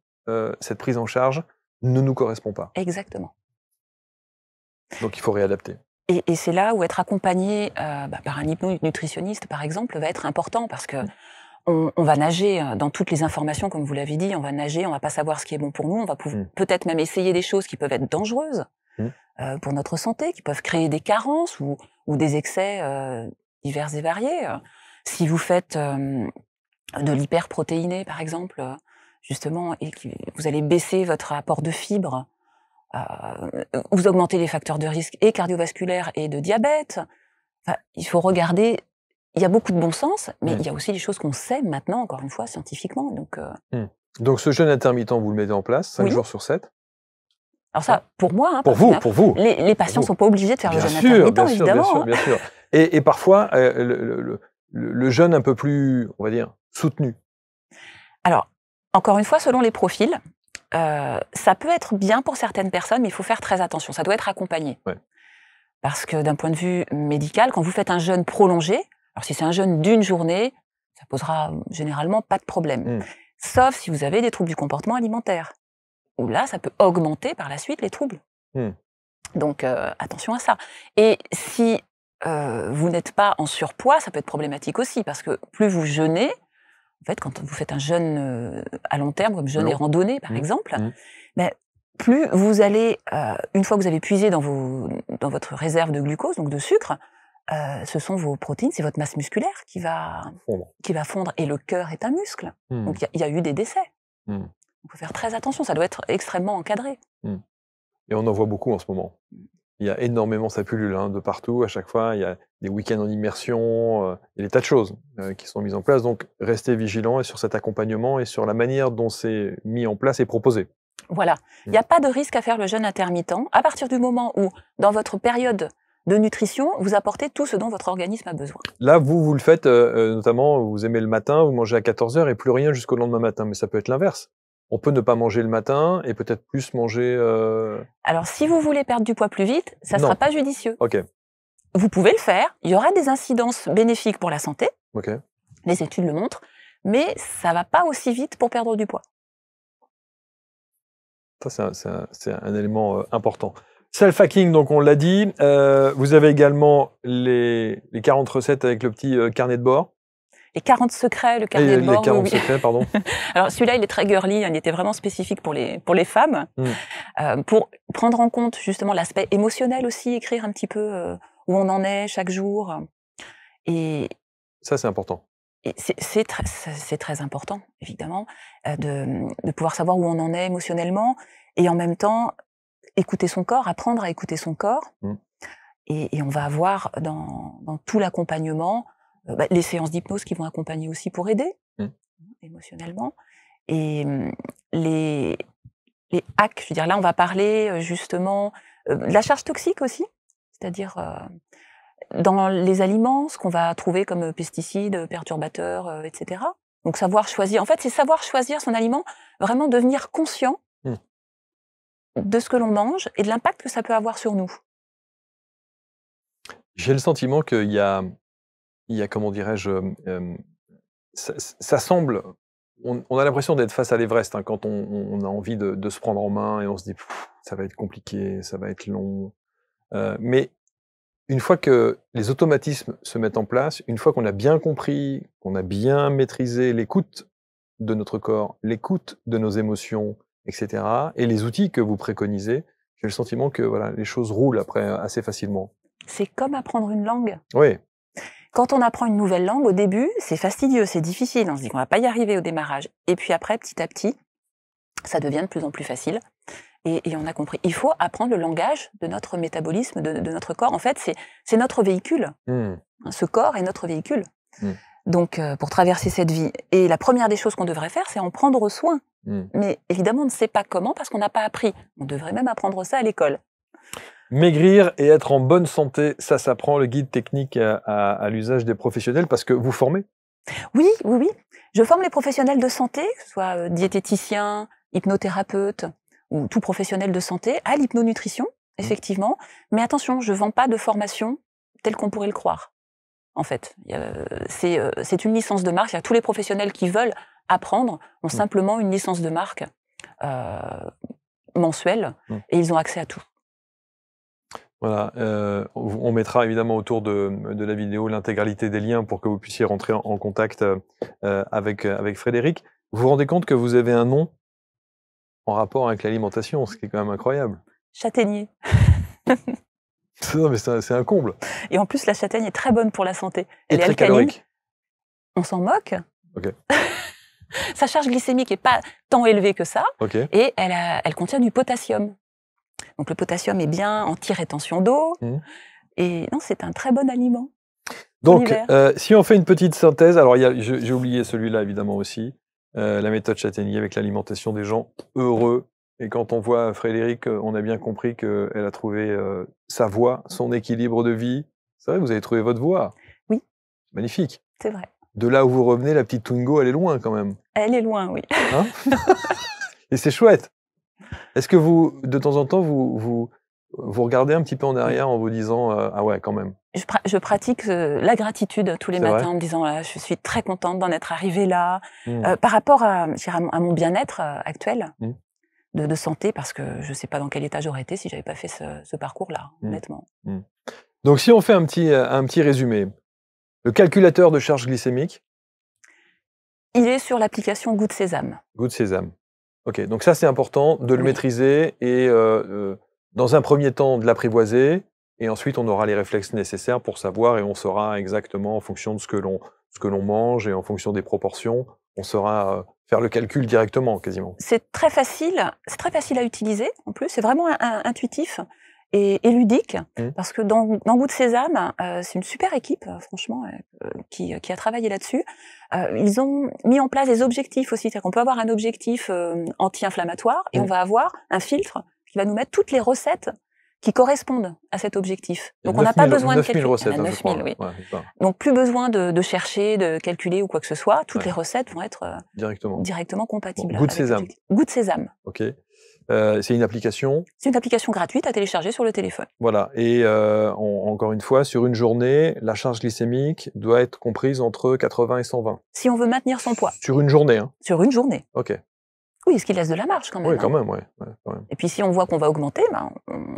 cette prise en charge ne nous correspond pas. Exactement. Donc il faut réadapter. Et c'est là où être accompagné par un hypnonutritionniste, par exemple, va être important, parce que on va nager dans toutes les informations, comme vous l'avez dit, on va nager, on va pas savoir ce qui est bon pour nous, on va peut-être même essayer des choses qui peuvent être dangereuses pour notre santé, qui peuvent créer des carences ou des excès divers et variés. Si vous faites de l'hyperprotéiné, par exemple, justement, et que vous allez baisser votre apport de fibres, vous augmentez les facteurs de risque et cardiovasculaires et de diabète. Enfin, il faut regarder. Il y a beaucoup de bon sens, mais il y a aussi des choses qu'on sait maintenant, encore une fois, scientifiquement. Donc ce jeûne intermittent, vous le mettez en place 5 jours sur 7. Alors ça, pour moi, pour vous. Les patients ne sont pas obligés de faire le jeûne intermittent, évidemment. Bien sûr. Et parfois, le jeûne un peu plus, on va dire, soutenu. Alors, encore une fois, selon les profils, ça peut être bien pour certaines personnes, mais il faut faire très attention. Ça doit être accompagné. Ouais. Parce que d'un point de vue médical, quand vous faites un jeûne prolongé, alors si c'est un jeûne d'une journée, ça posera généralement pas de problème. Sauf si vous avez des troubles du comportement alimentaire, où là, ça peut augmenter par la suite les troubles. Donc, attention à ça. Et si vous n'êtes pas en surpoids, ça peut être problématique aussi, parce que plus vous jeûnez, en fait, quand vous faites un jeûne à long terme, comme jeûne et randonnée, par exemple, ben, plus vous allez, une fois que vous avez puisé dans votre réserve de glucose, donc de sucre, ce sont vos protéines, c'est votre masse musculaire qui va fondre. Et le cœur est un muscle. Donc, il y a eu des décès. Il faut faire très attention, ça doit être extrêmement encadré. Et on en voit beaucoup en ce moment. Il y a énormément, ça pullule de partout, à chaque fois. Il y a des week-ends en immersion, il y a des tas de choses qui sont mises en place. Donc, restez vigilants sur cet accompagnement et sur la manière dont c'est mis en place et proposé. Voilà. Il n'y a pas de risque à faire le jeûne intermittent à partir du moment où, dans votre période de nutrition, vous apportez tout ce dont votre organisme a besoin. Là, vous le faites, notamment, vous aimez le matin, vous mangez à 14h et plus rien jusqu'au lendemain matin. Mais ça peut être l'inverse. On peut ne pas manger le matin et peut-être plus manger... Alors, si vous voulez perdre du poids plus vite, ça ne sera pas judicieux. Ok. Vous pouvez le faire. Il y aura des incidences bénéfiques pour la santé. Ok. Les études le montrent. Mais ça ne va pas aussi vite pour perdre du poids. Ça, c'est un élément important. Self-hacking, donc on l'a dit. Vous avez également les 40 recettes avec le petit carnet de bord. Les 40 secrets, le carnet de bord. Les 40 secrets, pardon. Alors celui-là, il est très girly, il était vraiment spécifique pour les femmes. Pour prendre en compte justement l'aspect émotionnel aussi, écrire un petit peu où on en est chaque jour. Et ça, c'est important. Et c'est très important, évidemment, de pouvoir savoir où on en est émotionnellement et en même temps écouter son corps, apprendre à écouter son corps. Et on va avoir dans tout l'accompagnement les séances d'hypnose qui vont accompagner aussi pour aider émotionnellement. Et les hacks, je veux dire, là on va parler justement de la charge toxique aussi, c'est-à-dire dans les aliments, ce qu'on va trouver comme pesticides, perturbateurs, etc. Donc savoir choisir, en fait c'est savoir choisir son aliment, vraiment devenir conscient de ce que l'on mange et de l'impact que ça peut avoir sur nous. J'ai le sentiment qu'il y a comment dirais-je, ça semble, on a l'impression d'être face à l'Everest quand on a envie de se prendre en main et on se dit ça va être compliqué, ça va être long. Mais une fois que les automatismes se mettent en place, une fois qu'on a bien compris, qu'on a bien maîtrisé l'écoute de notre corps, l'écoute de nos émotions, etc., et les outils que vous préconisez, j'ai le sentiment que voilà, les choses roulent après assez facilement. C'est comme apprendre une langue. Oui. Quand on apprend une nouvelle langue, au début, c'est fastidieux, c'est difficile. On se dit qu'on va pas y arriver au démarrage. Et puis après, petit à petit, ça devient de plus en plus facile. Et on a compris. Il faut apprendre le langage de notre métabolisme, de notre corps. En fait, c'est notre véhicule. Ce corps est notre véhicule. Donc, pour traverser cette vie. Et la première des choses qu'on devrait faire, c'est en prendre soin. Mais évidemment, on ne sait pas comment parce qu'on n'a pas appris. On devrait même apprendre ça à l'école. Maigrir et être en bonne santé, ça s'apprend, le guide technique à l'usage des professionnels, parce que vous formez? Oui. Je forme les professionnels de santé, que ce soit diététiciens, hypnothérapeutes, ou tout professionnel de santé, à l'hypnonutrition, effectivement. Mais attention, je ne vends pas de formation telle qu'on pourrait le croire, en fait. C'est une licence de marque. Tous les professionnels qui veulent apprendre ont simplement une licence de marque mensuelle, et ils ont accès à tout. Voilà, on mettra évidemment autour de la vidéo l'intégralité des liens pour que vous puissiez rentrer en contact, avec Frédéric. Vous vous rendez compte que vous avez un nom en rapport avec l'alimentation, ce qui est quand même incroyable. Châtaignier. Non, mais c'est un comble. Et en plus, la châtaigne est très bonne pour la santé. Et Elle est très alcaline. calorique. On s'en moque. OK. Sa charge glycémique n'est pas tant élevée que ça. OK. Et elle contient du potassium. Donc le potassium est bien anti-rétention d'eau. Et non, c'est un très bon aliment. Donc, si on fait une petite synthèse, alors j'ai oublié celui-là évidemment aussi, la méthode Châtaignier avec l'alimentation des gens heureux. Et quand on voit Frédéric, on a bien compris qu'elle a trouvé sa voie, son équilibre de vie. C'est vrai, vous avez trouvé votre voie. Oui. Magnifique. C'est vrai. De là où vous revenez, la petite Twingo, elle est loin quand même. Elle est loin, oui. Hein? Et c'est chouette. Est-ce que vous, de temps en temps, vous regardez un petit peu en arrière en vous disant ah ouais, quand même. Je pratique la gratitude tous les C'est matins vrai en me disant je suis très contente d'en être arrivée là. Mmh. Par rapport à mon bien-être actuel Mmh. de santé, parce que je ne sais pas dans quel état j'aurais été si je n'avais pas fait ce parcours-là, honnêtement. Donc si on fait un petit résumé, le calculateur de charge glycémique. Il est sur l'application Goût de Sésame. Goût de Sésame. Ok, donc ça c'est important de le maîtriser et dans un premier temps de l'apprivoiser et ensuite on aura les réflexes nécessaires pour savoir et on saura exactement en fonction de ce que l'on mange et en fonction des proportions, on saura faire le calcul directement quasiment. C'est très facile à utiliser en plus, c'est vraiment intuitif et ludique, parce que dans Goût de Sésame, c'est une super équipe, franchement, qui a travaillé là-dessus. Ils ont mis en place des objectifs aussi, c'est-à-dire qu'on peut avoir un objectif anti-inflammatoire et on va avoir un filtre qui va nous mettre toutes les recettes qui correspondent à cet objectif. Donc on n'a pas besoin de calculer. 9000 recettes, il y en a 9000, oui. Ouais, donc plus besoin de chercher, de calculer ou quoi que ce soit. Toutes les recettes vont être directement compatibles. Goût de Sésame. Goût de Sésame. Ok. C'est une application. C'est une application gratuite à télécharger sur le téléphone. Voilà. Et encore une fois, sur une journée, la charge glycémique doit être comprise entre 80 et 120. Si on veut maintenir son poids. Sur une journée, hein. Sur une journée. Ok. Oui, ce qui laisse de la marge quand même. Oui, quand même, ouais, quand même. Et puis si on voit qu'on va augmenter,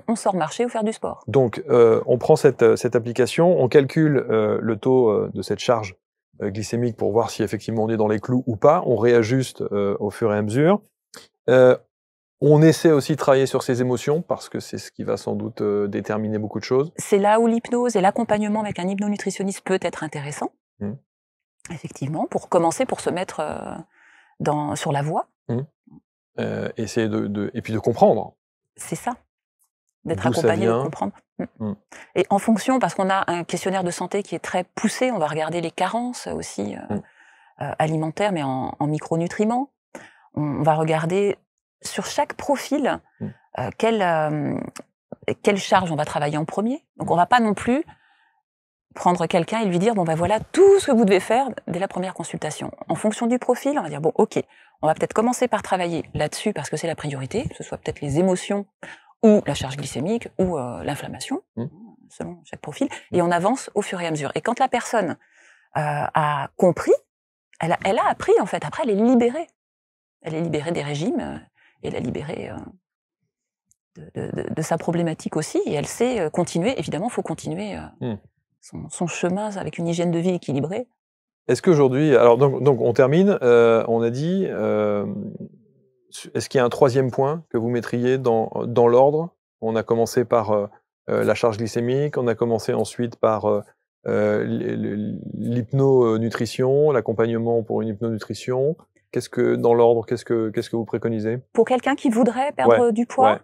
on sort marcher ou faire du sport. Donc, on prend cette application, on calcule le taux de cette charge glycémique pour voir si effectivement on est dans les clous ou pas. On réajuste au fur et à mesure. On essaie aussi de travailler sur ses émotions parce que c'est ce qui va sans doute déterminer beaucoup de choses. C'est là où l'hypnose et l'accompagnement avec un hypnonutritionniste peut être intéressant. Effectivement, pour commencer, pour se mettre sur la voie. Essayer et puis de comprendre. C'est ça, d'être accompagné, de comprendre. Et en fonction, parce qu'on a un questionnaire de santé qui est très poussé, on va regarder les carences aussi alimentaires, mais en micronutriments. On va regarder sur chaque profil quelle charge on va travailler en premier. Donc on ne va pas non plus prendre quelqu'un et lui dire bon ben voilà tout ce que vous devez faire dès la première consultation. En fonction du profil, on va dire bon ok, on va peut-être commencer par travailler là-dessus parce que c'est la priorité, que ce soit peut-être les émotions ou la charge glycémique ou l'inflammation, selon chaque profil, et on avance au fur et à mesure. Et quand la personne a compris, elle a appris en fait, après elle est libérée. Elle est libérée des régimes, et elle est libérée de sa problématique aussi, et elle sait continuer, évidemment il faut continuer son chemin avec une hygiène de vie équilibrée. Est-ce qu'aujourd'hui, alors donc on termine, on a dit, est-ce qu'il y a un troisième point que vous mettriez dans l'ordre? On a commencé par la charge glycémique, on a commencé ensuite par l'hypnonutrition, l'accompagnement pour une hypnonutrition. Dans l'ordre, qu'est-ce que vous préconisez? Pour quelqu'un qui voudrait perdre du poids,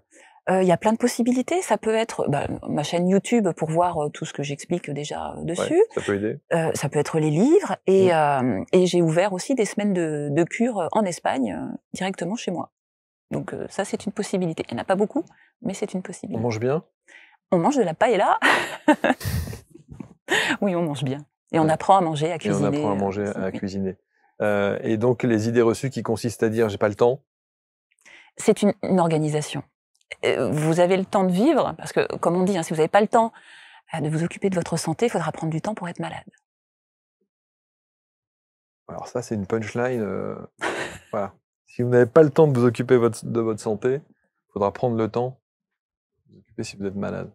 il y a plein de possibilités. Ça peut être ma chaîne YouTube pour voir tout ce que j'explique déjà dessus. Ça peut aider. Ça peut être les livres. Et j'ai ouvert aussi des semaines de cure en Espagne, directement chez moi. Donc ça, c'est une possibilité. Il n'y en a pas beaucoup, mais c'est une possibilité. On mange bien? On mange de la paella. Oui, on mange bien. Et on apprend à manger, à cuisiner. Et on apprend à manger, à cuisiner. Et donc, les idées reçues qui consistent à dire « j'ai pas le temps ». C'est une organisation. Vous avez le temps de vivre, parce que, comme on dit, si vous n'avez pas le temps de vous occuper de votre santé, il faudra prendre du temps pour être malade. Alors ça, c'est une punchline. Voilà. Si vous n'avez pas le temps de vous occuper de votre santé, il faudra prendre le temps de vous occuper si vous êtes malade.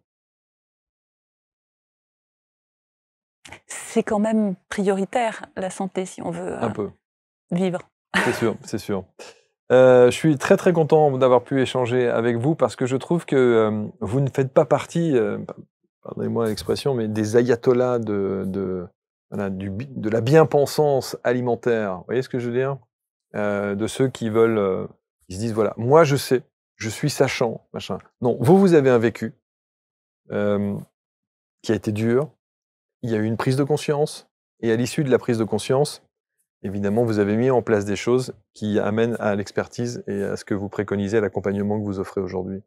c'est quand même prioritaire, la santé, si on veut Un peu. vivre. C'est sûr, c'est sûr. Je suis très très content d'avoir pu échanger avec vous parce que je trouve que vous ne faites pas partie, pardonnez-moi l'expression, mais des ayatollahs voilà, de la bien-pensance alimentaire. Vous voyez ce que je veux dire? De ceux qui veulent, ils se disent voilà, moi je sais, je suis sachant, machin. Non, vous avez un vécu qui a été dur. Il y a eu une prise de conscience et à l'issue de la prise de conscience, évidemment, vous avez mis en place des choses qui amènent à l'expertise et à ce que vous préconisez, à l'accompagnement que vous offrez aujourd'hui.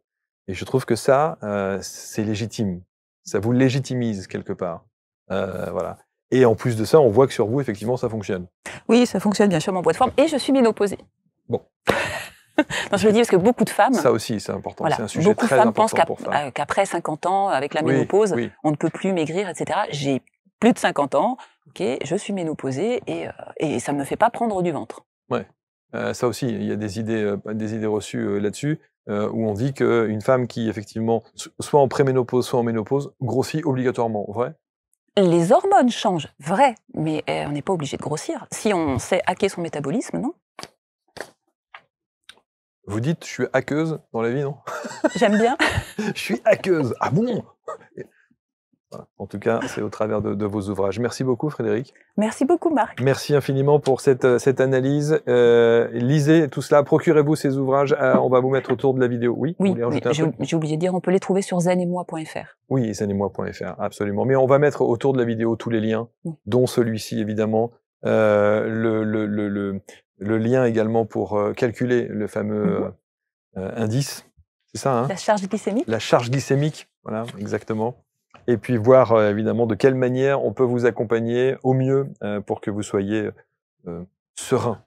Et je trouve que ça, c'est légitime. Ça vous légitimise quelque part. Voilà. Et en plus de ça, on voit que sur vous, effectivement, ça fonctionne. Oui, ça fonctionne bien sûr mon bois de forme. Et je suis ménopausée. Bon. Non, je le dis parce que beaucoup de femmes... Ça aussi, c'est important. Voilà, C'est un sujet beaucoup de très femmes important pensent pour femmes. qu'après 50 ans, avec la ménopause, oui. on ne peut plus maigrir, etc. J'ai plus de 50 ans, ok, je suis ménopausée et ça ne me fait pas prendre du ventre. Ouais. Ça aussi, il y a des idées reçues là-dessus, où on dit qu'une femme qui, effectivement, soit en préménopause, soit en ménopause, grossit obligatoirement. Vrai? Les hormones changent, vrai, mais on n'est pas obligé de grossir. Si on sait hacker son métabolisme, non? Vous dites, je suis hackeuse dans la vie, non? J'aime bien. Je suis hackeuse. Ah bon? Voilà. En tout cas, c'est au travers de vos ouvrages. Merci beaucoup, Frédérique. Merci beaucoup, Marc. Merci infiniment pour cette analyse. Lisez tout cela, procurez-vous ces ouvrages. On va vous mettre autour de la vidéo. Oui, Oui, vous voulez rajouter un truc? j'ai oublié de dire, on peut les trouver sur zenemoi.fr. Oui, zenemoi.fr, absolument. Mais on va mettre autour de la vidéo tous les liens, dont celui-ci, évidemment. Le lien également pour calculer le fameux indice. C'est ça, hein? La charge glycémique? La charge glycémique, voilà, exactement. Et puis voir évidemment de quelle manière on peut vous accompagner au mieux pour que vous soyez serein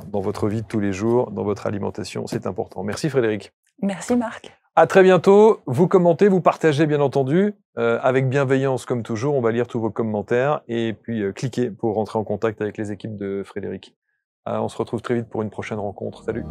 dans votre vie de tous les jours, dans votre alimentation, c'est important. Merci Frédérique. Merci Marc. À très bientôt. Vous commentez, vous partagez bien entendu, avec bienveillance comme toujours. On va lire tous vos commentaires et puis cliquez pour rentrer en contact avec les équipes de Frédérique. On se retrouve très vite pour une prochaine rencontre. Salut.